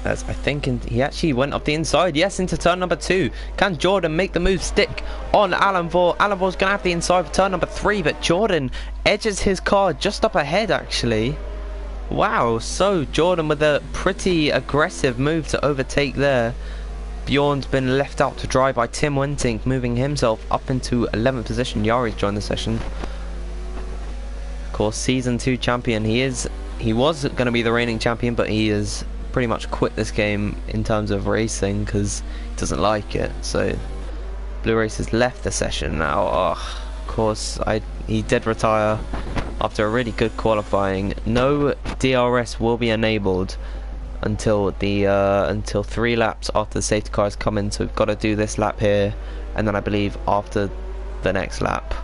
Speaker 1: As I think he actually went up the inside. Yes, into turn number 2. Can Jordan make the move stick on Allenborg? Allenborg's going to have the inside for turn number 3, but Jordan edges his car just up ahead, actually. Wow, so Jordan with a pretty aggressive move to overtake there. Bjorn's been left out to dry by Tim Wentink, moving himself up into 11th position. Yari's joined the session. Of course, season 2 champion. He was going to be the reigning champion, but he has pretty much quit this game in terms of racing because he doesn't like it. So Blue Race has left the session now. Oh, of course, he did retire after a really good qualifying. No DRS will be enabled until 3 laps after the safety cars come in. So we've got to do this lap here, and then I believe after the next lap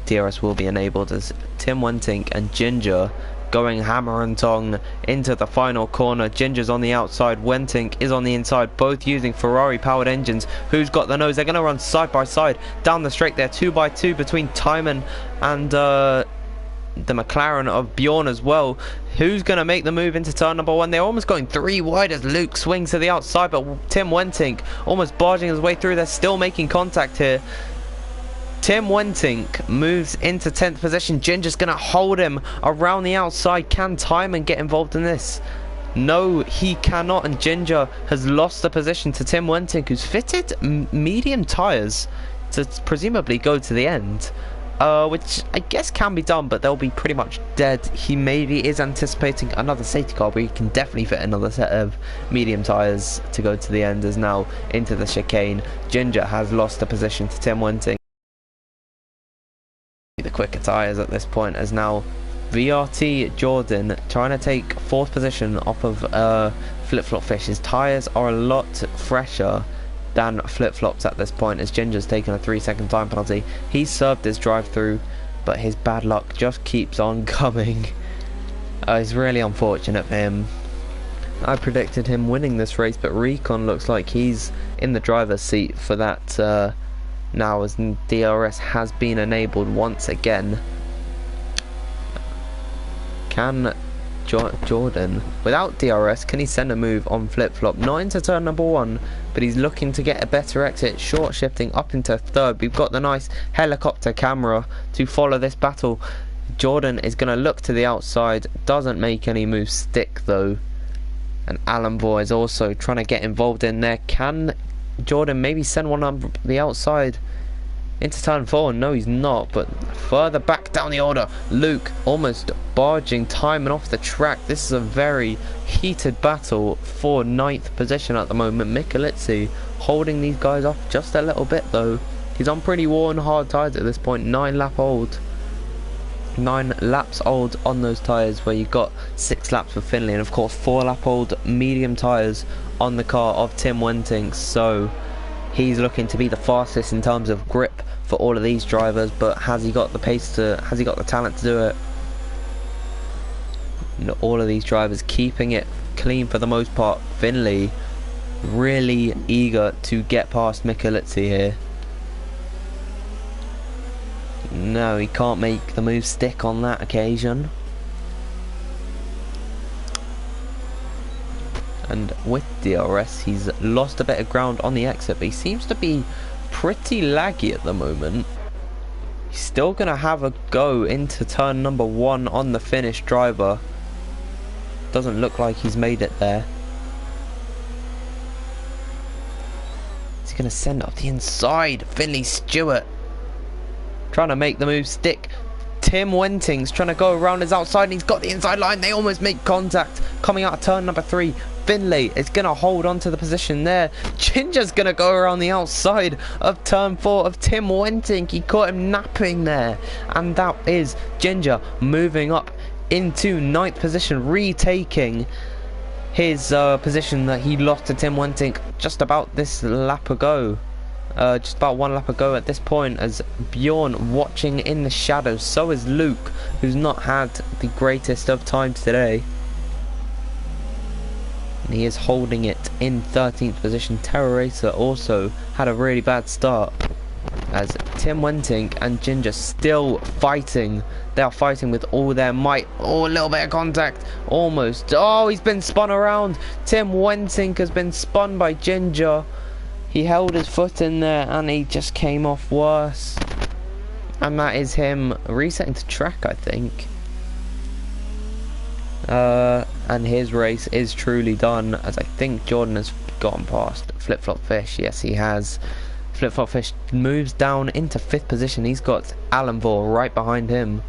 Speaker 1: DRS will be enabled, as Tim Wentink and Ginger going hammer and tong into the final corner. Ginger's on the outside, Wentink is on the inside, both using Ferrari powered engines. Who's got the nose? They're going to run side by side down the straight there, 2x2 between Timon and the McLaren of Bjorn as well. Who's going to make the move into turn number 1? They're almost going 3 wide as Luke swings to the outside, but Tim Wentink almost barging his way through. They're still making contact here. Tim Wentink moves into 10th position. Ginger's going to hold him around the outside. Can Timon get involved in this? No, he cannot, and Ginger has lost the position to Tim Wentink, who's fitted medium tyres to presumably go to the end, which I guess can be done, but they'll be pretty much dead. He maybe is anticipating another safety car, but he can definitely fit another set of medium tyres to go to the end, as now into the chicane. Ginger has lost the position to Tim Wentink. The quicker tyres at this point, as now VRT Jordan trying to take 4th position off of Flip-Flop Fish. His tyres are a lot fresher than Flip-Flops at this point, as Ginger's taken a 3-second time penalty. He's served his drive through, but his bad luck just keeps on coming. It's really unfortunate for him. I predicted him winning this race, but Recon looks like he's in the driver's seat for that now, as DRS has been enabled once again. Can Jordan, without DRS, can he send a move on Flip-Flop? Not into turn number 1, but he's looking to get a better exit, short shifting up into 3rd. We've got the nice helicopter camera to follow this battle. Jordan is going to look to the outside, doesn't make any moves stick though, and Allenborg is also trying to get involved in there. Can Jordan maybe send one on the outside into turn 4? No, he's not, but further back down the order, Luke almost barging Timon off the track. This is a very heated battle for 9th position at the moment. Michelezzi holding these guys off just a little bit though. He's on pretty worn hard tyres at this point, 9 lap old. 9 laps old on those tyres, where you've got 6 laps for Finley, and of course 4 lap old medium tyres on the car of Tim Wentink. So he's looking to be the fastest in terms of grip for all of these drivers, but has he got the pace to, has he got the talent to do it? And all of these drivers keeping it clean for the most part. Finley really eager to get past Michalizzi here. No, he can't make the move stick on that occasion. And with DRS, he's lost a bit of ground on the exit, but he seems to be pretty laggy at the moment. He's still going to have a go into turn number 1 on the Finnish driver. Doesn't look like he's made it there. He's going to send it up the inside. Finley Stewart trying to make the move stick. Tim Wentink's trying to go around his outside, and he's got the inside line. They almost make contact coming out of turn number 3. Finley is going to hold on to the position there. Ginger's going to go around the outside of turn 4 of Tim Wentink. He caught him napping there, and that is Ginger moving up into 9th position, retaking his position that he lost to Tim Wentink just about this lap ago. Just about 1 lap ago at this point, as Bjorn watching in the shadows. So is Luke, who's not had the greatest of times today. And he is holding it in 13th position. Terror Racer also had a really bad start, as Tim Wentink and Ginger still fighting. They are fighting with all their might. Oh, a little bit of contact. Almost. Oh, he's been spun around. Tim Wentink has been spun by Ginger. He held his foot in there and he just came off worse. And that is him resetting to track, I think. And his race is truly done, as I think Jordan has gotten past Flip Flop Fish. Yes, he has. Flip Flop Fish moves down into 5th position. He's got Alan Vore right behind him,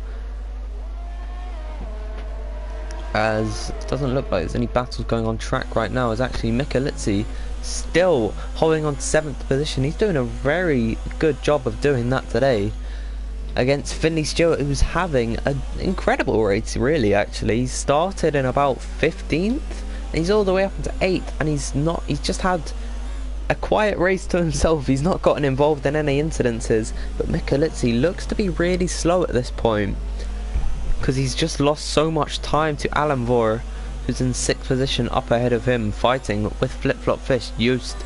Speaker 1: as it doesn't look like there's any battles going on track right now, as actually Michalizzi still holding on to 7th position. He's doing a very good job of doing that today against Finley Stewart, who's having an incredible race, really. Actually, he started in about 15th, and he's all the way up into 8th, and he's just had a quiet race to himself. He's not gotten involved in any incidences, but Michalizzi looks to be really slow at this point, because he's just lost so much time to Alan Vore, who's in 6th position up ahead of him, fighting with Flip Flop Fish. Joost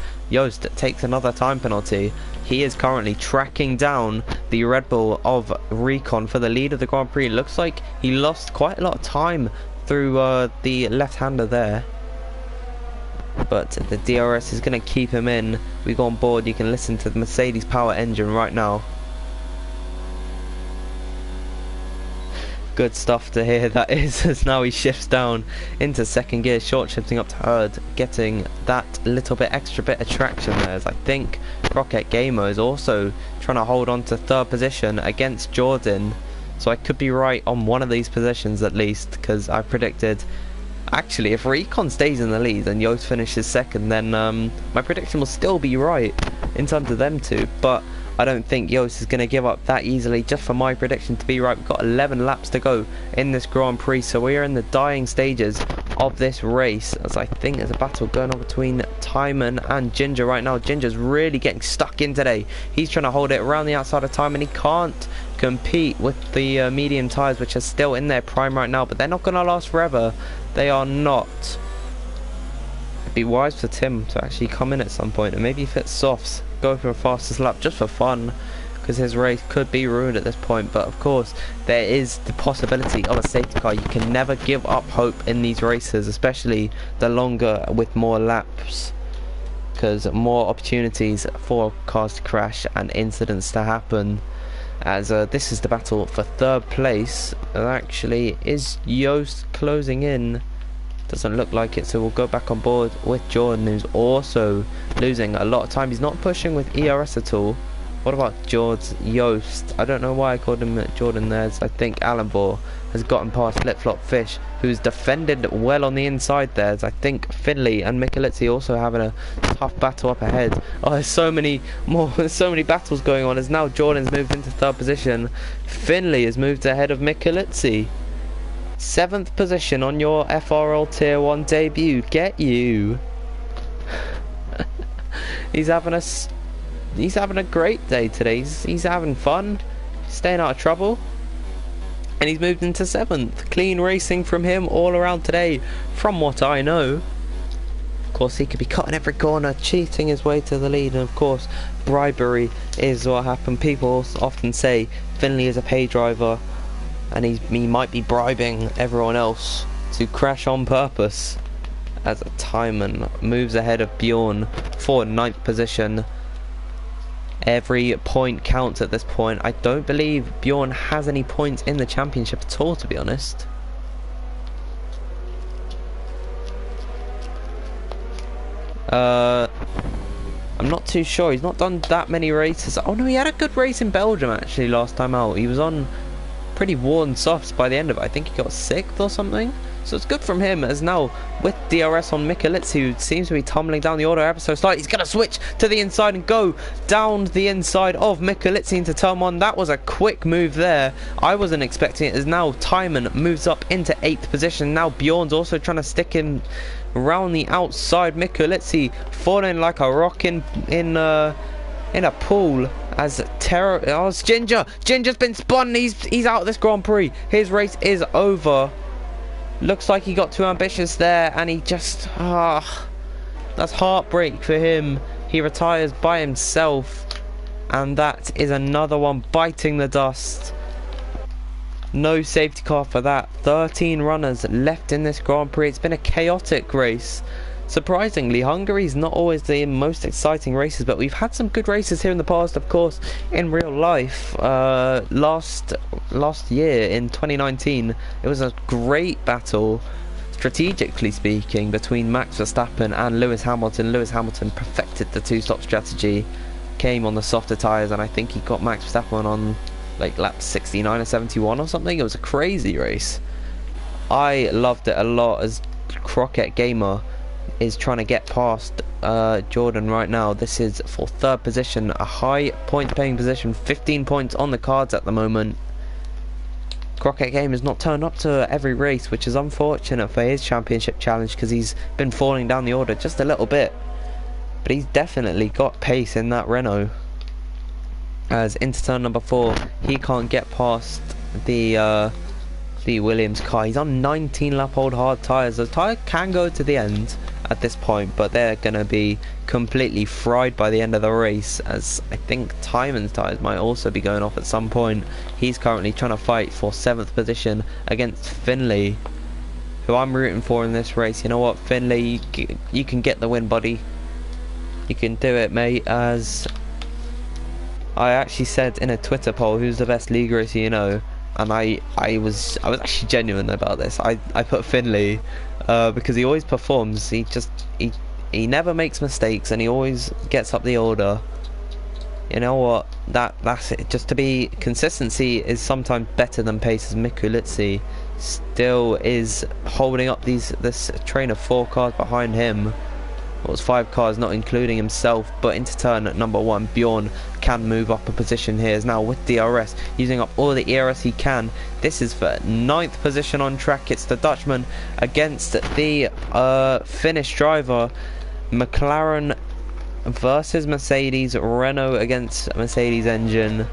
Speaker 1: takes another time penalty. He is currently tracking down the Red Bull of Recon for the lead of the Grand Prix. It looks like he lost quite a lot of time through the left-hander there, but the DRS is going to keep him in. We go on board. You can listen to the Mercedes power engine right now. Good stuff to hear, that is, as now he shifts down into 2nd gear, short shifting up to 3rd, getting that little bit extra bit of traction there, as I think Rocket Gamer is also trying to hold on to 3rd position against Jordan. So I could be right on one of these positions at least, because I predicted, actually, if Recon stays in the lead and Joost finishes 2nd, then my prediction will still be right in terms of them two, but I don't think Joost is going to give up that easily just for my prediction to be right. We've got 11 laps to go in this Grand Prix, so we are in the dying stages of this race, as I think there's a battle going on between Timon and Ginger right now. Ginger's really getting stuck in today. He's trying to hold it around the outside of Timon. He can't compete with the medium tyres, which are still in their prime right now, but they're not going to last forever. They are not. It'd be wise for Tim to actually come in at some point and maybe fit softs, go for a fastest lap just for fun, because his race could be ruined at this point. But of course there is the possibility of a safety car. You can never give up hope in these races, especially the longer with more laps, because more opportunities for cars to crash and incidents to happen. As this is the battle for 3rd place. Actually, is Joost closing in? Doesn't look like it, so we'll go back on board with Jordan, who's also losing a lot of time. He's not pushing with ERS at all. What about George Yost? I don't know why I called him Jordan there. I think Allenbohr has gotten past Flip Flop Fish, who's defended well on the inside there. I think Finley and Michelizi also having a tough battle up ahead. Oh, there's so many battles going on as now Jordan's moved into 3rd position. Finley has moved ahead of Michelizi. 7th position on your FRL Tier 1 debut. Get you. He's having a great day today. He's having fun, staying out of trouble, and he's moved into 7th. Clean racing from him all around today, from what I know. Of course, he could be cutting every corner, cheating his way to the lead, and of course, bribery is what happened. People often say Finley is a pay driver, and he might be bribing everyone else to crash on purpose. As Timon moves ahead of Bjorn for 9th position. Every point counts at this point. I don't believe Bjorn has any points in the championship at all, to be honest. I'm not too sure. He's not done that many races. Oh no, he had a good race in Belgium actually last time out. He was on pretty worn softs by the end of it. I think he got 6th or something. So it's good from him, as now with DRS on Michelizi, who seems to be tumbling down the order ever so slightly. He's going to switch to the inside and go down the inside of Michelizi into turn 1. That was a quick move there. I wasn't expecting it, as now Timon moves up into 8th position. Now Bjorn's also trying to stick him around the outside. Michelizi falling like a rock in a pool. As terror, oh, it's Ginger. Ginger's been spun. He's out of this Grand Prix. His race is over. Looks like he got too ambitious there, and he just that's heartbreak for him. He retires by himself, and that is another one biting the dust. No safety car for that. 13 runners left in this Grand Prix. It's been a chaotic race. Surprisingly, Hungary's not always the most exciting races, but we've had some good races here in the past, of course, in real life. Last year, in 2019, it was a great battle, strategically speaking, between Max Verstappen and Lewis Hamilton. Lewis Hamilton perfected the two-stop strategy, came on the softer tyres, and I think he got Max Verstappen on like lap 69 or 71 or something. It was a crazy race. I loved it a lot, as Crockett Gamer is trying to get past Jordan right now. This is for 3rd position, a high point paying position, 15 points on the cards at the moment. Crockett Game has not turned up to every race, which is unfortunate for his championship challenge, because he's been falling down the order just a little bit, but he's definitely got pace in that Renault. As into turn number 4, he can't get past the Williams car. He's on 19 lap old hard tyres. The tyre can go to the end at this point, but they're going to be completely fried by the end of the race, as I think Timon's tyres might also be going off at some point. He's currently trying to fight for 7th position against Finley, who I'm rooting for in this race. You know what, Finley, you can get the win, buddy. You can do it, mate. As I actually said in a Twitter poll, who's the best league racer you know, and I was actually genuine about this. I put Finley because he always performs. He never makes mistakes, and he always gets up the order. You know what? That's it. Just to be, consistency is sometimes better than pace. As Michelizi still is holding up this train of 4 cars behind him. It was 5 cars, not including himself. But into turn number 1, Bjorn can move up a position here. Is now with DRS, using up all the ERS he can. This is for 9th position on track. It's the Dutchman against the Finnish driver. McLaren versus Mercedes. Renault against Mercedes engine.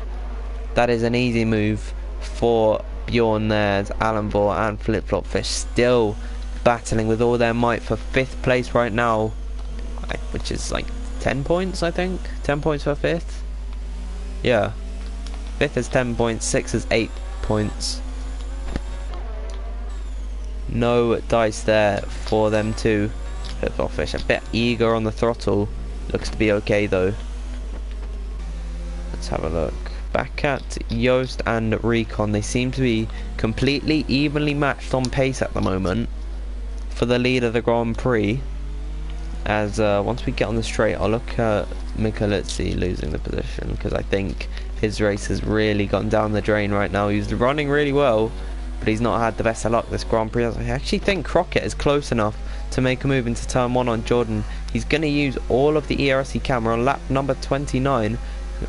Speaker 1: That is an easy move for Bjorn there. As Allenbohr and Flip Flop Fish still battling with all their might for 5th place right now, which is like 10 points, I think. 10 points for 5th. Yeah, 5th is 10 points, 6th is 8 points. No dice there for them too. Flip Flop Fish a bit eager on the throttle. Looks to be okay though. Let's have a look. Back at Yost and Recon, they seem to be completely evenly matched on pace at the moment for the lead of the Grand Prix. as once we get on the straight, I'll look at Michelizzi losing the position, because I think his race has really gone down the drain right now. He's running really well, but he's not had the best of luck this Grand Prix. I actually think Crockett is close enough to make a move into turn 1 on Jordan. He's going to use all of the ERS camera on lap number 29,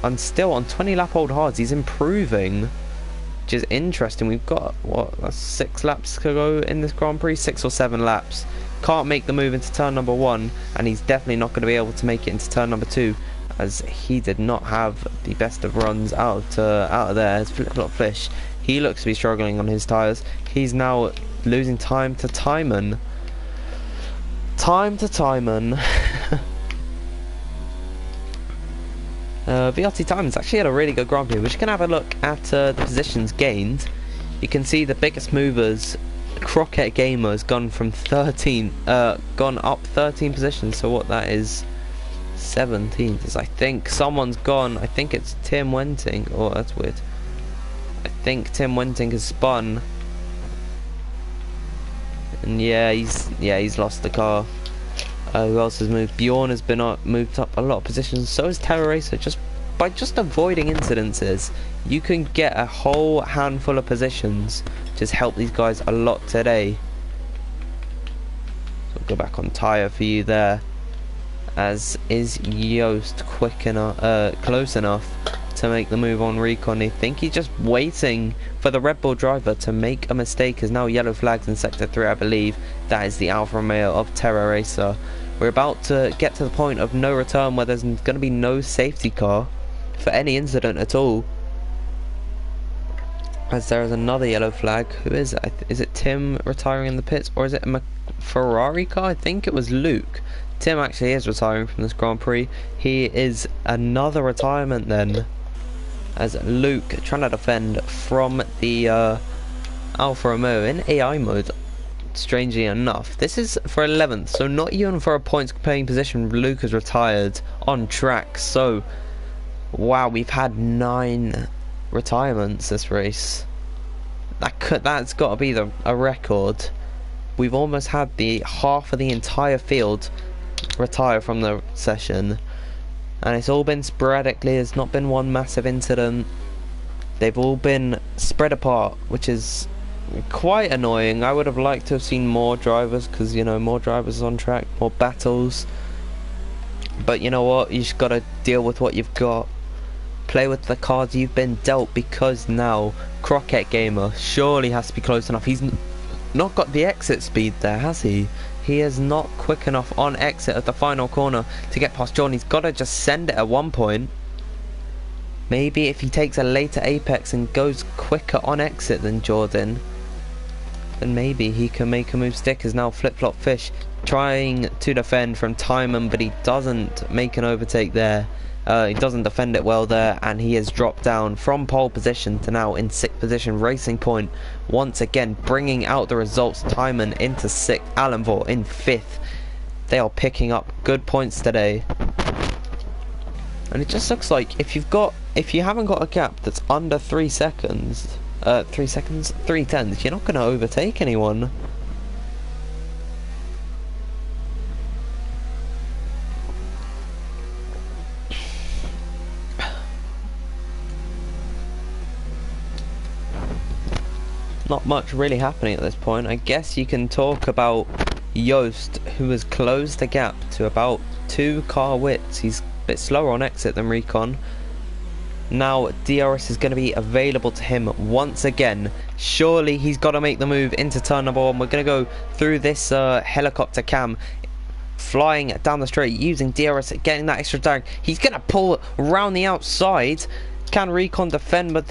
Speaker 1: and still on 20 lap old hards. He's improving, which is interesting. We've got, what, 6 laps to go in this Grand Prix? 6 or 7 laps. Can't make the move into turn number 1, and he's definitely not going to be able to make it into turn number 2, as he did not have the best of runs out of there. It's Flip-Flop Fish. He looks to be struggling on his tyres. He's now losing time to Timon. VRT Timon's actually had a really good Grand Prix. We're just going to have a look at the positions gained. You can see the biggest movers. Crockett Gamer has gone from 13, gone up 13 positions. So what that is, 17th is, I think someone's gone. I think it's Tim Wenting. Oh, that's weird. I think Tim Wenting has spun, and yeah, he's lost the car. Who else has moved? Bjorn has been moved up a lot of positions. So is Terror Racer. Just by avoiding incidences, you can get a whole handful of positions. Just help these guys a lot today. So I'll go back on tyre for you there. As is Joost close enough to make the move on Recon. I think he's just waiting for the Red Bull driver to make a mistake, as now yellow flags in sector 3, I believe. That is the Alfa Romeo of Terror Racer. We're about to get to the point of no return, where there's going to be no safety car for any incident at all, as there is another yellow flag. Who is it? Is it Tim retiring in the pits, or is it a Ferrari car? I think it was Luke. Tim actually is retiring from this Grand Prix. He is another retirement then, as Luke trying to defend from the Alfa Romeo in AI mode. Strangely enough, this is for 11th, so not even for a points paying position. Luke has retired on track. So wow, we've had 9 retirements this race. That's got to be a record. We've almost had the half of the entire field retire from the session, and it's all been sporadically. There's not been one massive incident. They've all been spread apart, which is quite annoying. I would have liked to have seen more drivers, because, you know, more drivers on track, more battles. But you know what, you just gotta deal with what you've got. Play with the cards you've been dealt, because now Crockett Gamer surely has to be close enough. He's not got the exit speed there, has he? He is not quick enough on exit at the final corner to get past John. He's got to just send it at one point. Maybe if he takes a later apex and goes quicker on exit than Jordan, then maybe he can make a move stick. As now Flip-Flop Fish trying to defend from Timon, but he doesn't make an overtake there. He doesn't defend it well there, and he has dropped down from pole position to now in 6th position. Racing Point once again bringing out the results. Timon into 6th, Allenvor in 5th. They are picking up good points today, and it just looks like if you haven't got a gap that's under 3 seconds, 3 tenths, you're not going to overtake anyone. Not much really happening at this point. I guess you can talk about Joost, who has closed the gap to about 2 car widths. He's a bit slower on exit than Recon. Now DRS is going to be available to him once again. Surely he's got to make the move into turn number 1. We're going to go through this helicopter cam, flying down the straight using DRS, getting that extra drag. He's going to pull around the outside. Can Recon defend? But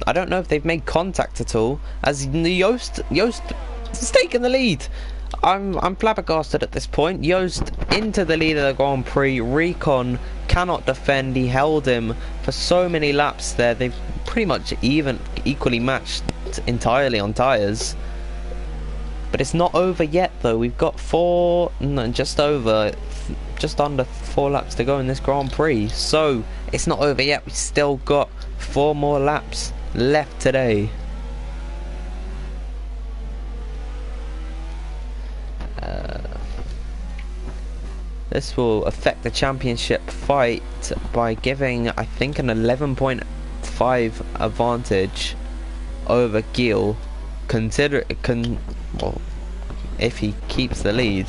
Speaker 1: I don't know if they've made contact at all, as Joost has taken the lead. I'm flabbergasted at this point. Joost into the lead of the Grand Prix. Recon cannot defend. He held him for so many laps there. They've pretty much equally matched entirely on tyres. But it's not over yet though. We've got just under 4 laps to go in this Grand Prix. So it's not over yet. We've still got 4 more laps left today. This will affect the championship fight by giving, I think, an 11.5 advantage over Gil. Well, if he keeps the lead.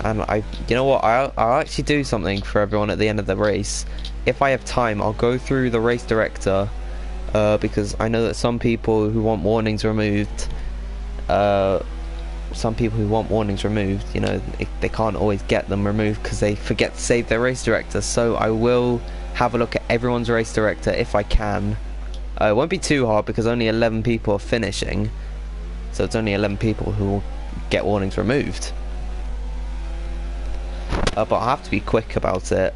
Speaker 1: And you know what, I'll actually do something for everyone at the end of the race. If I have time, I'll go through the race director, because I know that some people who want warnings removed, you know, they can't always get them removed because they forget to save their race director. So I will have a look at everyone's race director if I can. It won't be too hard because only 11 people are finishing, so it's only 11 people who will get warnings removed. But I'll have to be quick about it.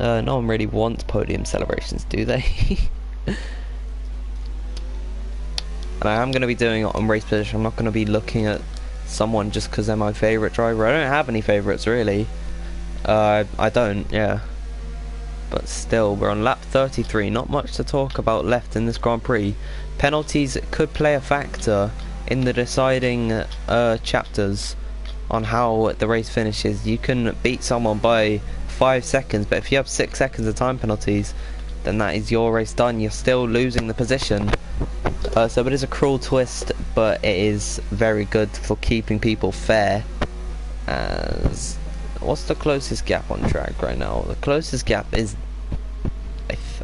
Speaker 1: No one really wants podium celebrations, do they? And I am going to be doing it on race position. I'm not going to be looking at someone just because they're my favourite driver. I don't have any favourites really. I don't, yeah. But still, we're on lap 33. Not much to talk about left in this Grand Prix. Penalties could play a factor in the deciding chapters on how the race finishes. You can beat someone by 5 seconds, but if you have 6 seconds of time penalties, then that is your race done. You're still losing the position. So it is a cruel twist, but it is very good for keeping people fair. As what's the closest gap on track right now? The closest gap is,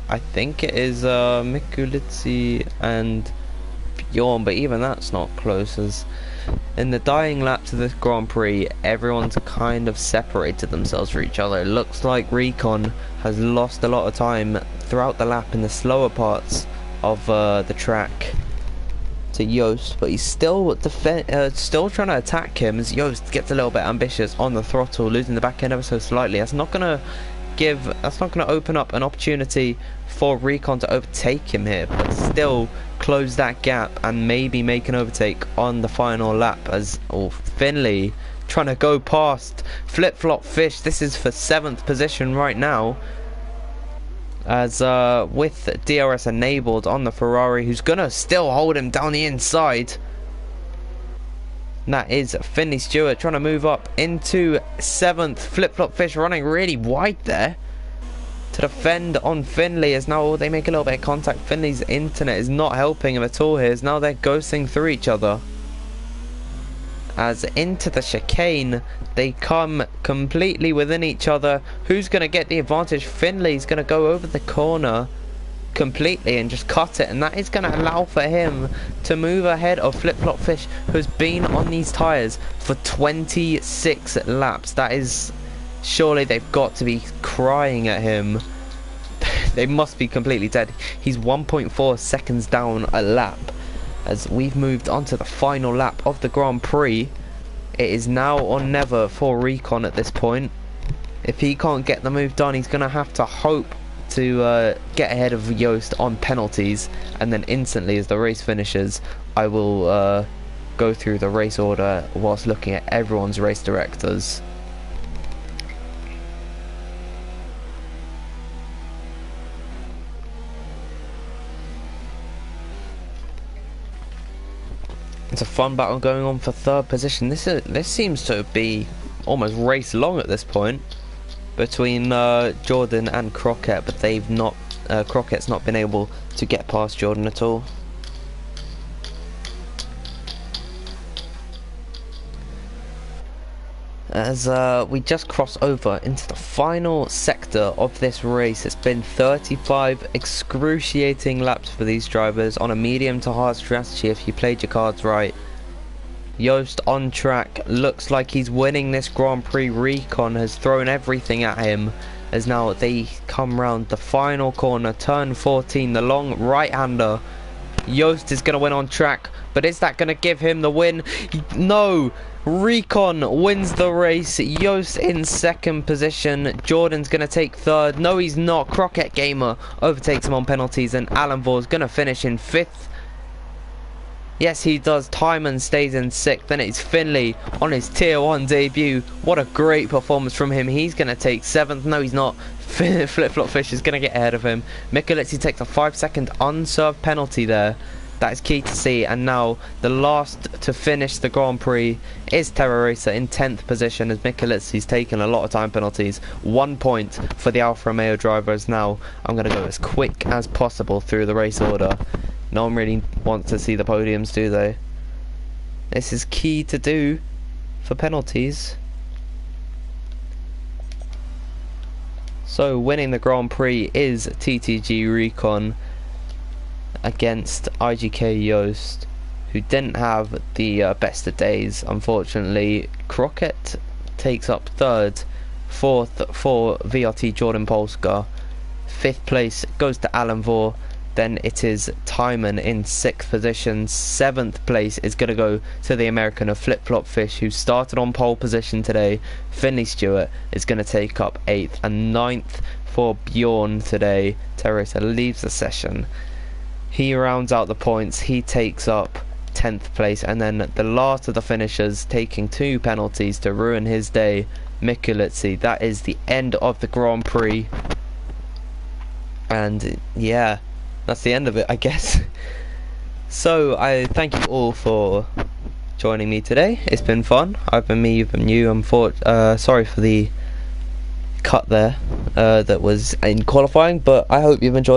Speaker 1: I think it is Mikulitsi and Bjorn, but even that's not close. As in the dying lap to this Grand Prix, everyone's kind of separated themselves from each other. It looks like Recon has lost a lot of time throughout the lap in the slower parts of the track to Joost, but he's still trying to attack him as Joost gets a little bit ambitious on the throttle, losing the back end ever so slightly. That's not gonna open up an opportunity for Recon to overtake him here, but still close that gap and maybe make an overtake on the final lap. As Finley trying to go past Flip Flop Fish. This is for 7th position right now, as with DRS enabled on the Ferrari, who's gonna still hold him down the inside. And that is Finley Stewart trying to move up into 7th. Flip Flop Fish running really wide there to defend on Finley, as now they make a little bit of contact. Finley's internet is not helping him at all here, as now they're ghosting through each other. As into the chicane, they come completely within each other. Who's going to get the advantage? Finley's going to go over the corner completely and just cut it, and that is going to allow for him to move ahead of Flip Flop Fish, who's been on these tyres for 26 laps. That is, surely they've got to be crying at him. They must be completely dead. He's 1.4 seconds down a lap. As we've moved on to the final lap of the Grand Prix, it is now or never for Recon at this point. If he can't get the move done, he's going to have to hope to get ahead of Joost on penalties, and then instantly as the race finishes, I will go through the race order whilst looking at everyone's race directors. It's a fun battle going on for 3rd position. This seems to be almost race long at this point between Jordan and Crockett, but they've not. Crockett's not been able to get past Jordan at all. As we just cross over into the final sector of this race, it's been 35 excruciating laps for these drivers on a medium to hard strategy if you played your cards right. Joost on track, looks like he's winning this Grand Prix. Recon has thrown everything at him, as now they come round the final corner, turn 14, the long right-hander. Joost is going to win on track, but is that going to give him the win? No! Recon wins the race. Joost in 2nd position. Jordan's going to take 3rd. No, he's not. Crockett Gamer overtakes him on penalties, and Alan Vor's going to finish in 5th. Yes, he does. Timon stays in 6th. Then it's Finley on his Tier 1 debut. What a great performance from him. He's going to take 7th. No, he's not. Flip Flop Fish is going to get ahead of him. Mikulitsi takes a 5-second unserved penalty there. That is key to see. And now the last to finish the Grand Prix is Terra Racer in 10th position, as Michelizi's taken a lot of time penalties. 1 point for the Alfa Romeo drivers. Now I'm going to go as quick as possible through the race order. No one really wants to see the podiums, do they? This is key to do for penalties. So winning the Grand Prix is TTG Recon against IGK Yost, who didn't have the best of days, unfortunately. Crockett takes up 3rd, 4th for VRT Jordan Polska, 5th place goes to Alan Vore. Then it is Timon in 6th position. 7th place is going to go to the American of Flip Flop Fish, who started on pole position today. Finley Stewart is going to take up 8th, and 9th for Bjorn today. Teresa leaves the session. He rounds out the points. He takes up 10th place, and then the last of the finishers taking 2 penalties to ruin his day, Michelizi. That is the end of the Grand Prix. And yeah, that's the end of it, I guess. So I thank you all for joining me today. It's been fun. I've been me, you've been you. I'm sorry for the cut there that was in qualifying, but I hope you've enjoyed